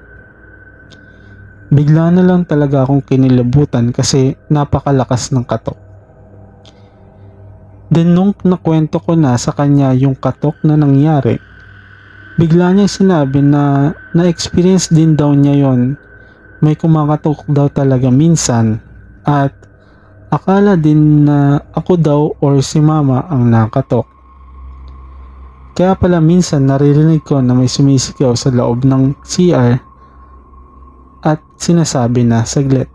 Bigla na lang talaga akong kinilabutan kasi napakalakas ng katok. Then nung nakwento ko na sa kanya yung katok na nangyari, bigla niya sinabi na na-experience din daw niya yon. May kumakatok daw talaga minsan at akala din na ako daw or si mama ang nakatok. Kaya pala minsan naririnig ko na may sumisigaw sa loob ng CR at sinasabi na saglit.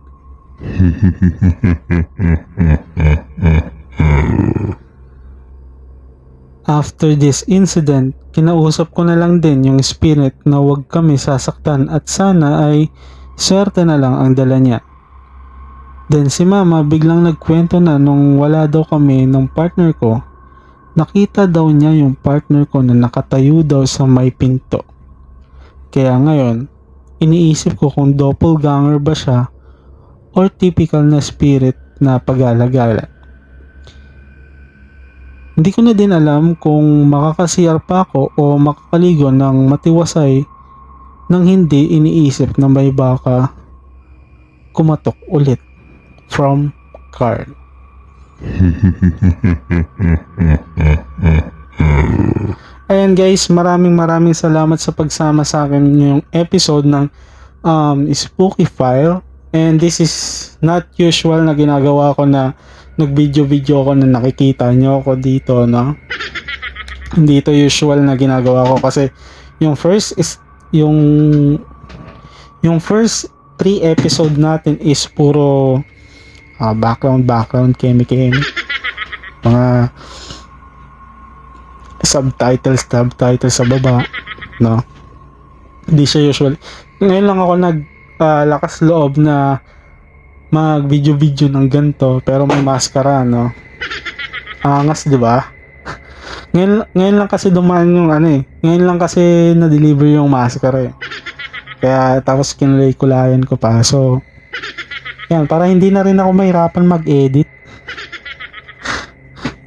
After this incident, kinausap ko na lang din yung spirit na huwag kami sasaktan at sana ay swerte na lang ang dala niya. Then si mama biglang nagkwento na nung wala daw kami ng partner ko, nakita daw niya yung partner ko na nakatayo daw sa may pinto. Kaya ngayon, iniisip ko kung doppelganger ba siya or typical na spirit na pag-alagala. Hindi ko na din alam kung makakasiyar pa ako o makakaligo ng matiwasay nang hindi iniisip na may baka kumatok ulit from Carl. Ayan guys, maraming salamat sa pagsama sa akin yung episode ng Spooky File. And this is not usual na ginagawa ko na nag-video ako na nakikita nyo ako dito, no? Hindi ito usual na ginagawa ko kasi yung first 3 episode natin is puro background kemi mga subtitles sa baba, no? Hindi siya usual. Ngayon lang ako lakas loob na mag video ng ganito pero may maskara, no? Angas, di ba? Ngayon lang kasi dumaan yung ngayon lang kasi na-deliver yung maskara eh. Kaya tapos kinulay-kulayan ko pa. So yan, para hindi na rin ako mahirapan mag-edit.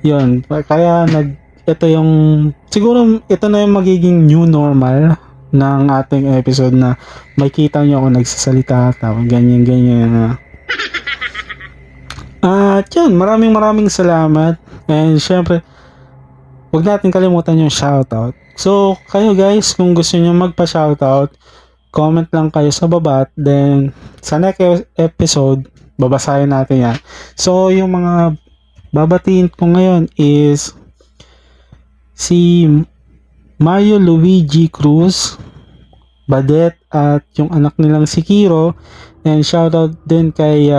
Yun, kaya siguro ito na yung magiging new normal ng ating episode na may kita nyo ako nagsasalita tapos ganyan. At yun, maraming salamat. And syempre, huwag natin kalimutan yung shoutout. So, kayo guys, kung gusto nyo magpa-shoutout, comment lang kayo sa baba. Then, sa next episode, babasahin natin yan. So, yung mga babatiin ko ngayon is si Mario Luigi Cruz, Badet, at yung anak nilang si Kiro. And shoutout din kay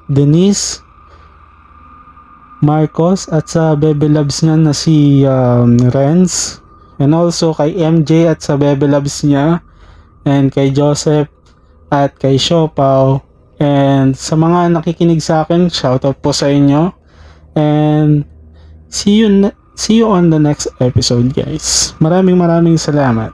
Denise Marcos at sa Bebe Loves niya na si Renz. And also kay MJ at sa Bebe Loves niya. And kay Joseph at kay Siopaw. And sa mga nakikinig sa akin, shoutout po sa inyo. And see you on the next episode guys. Maraming salamat.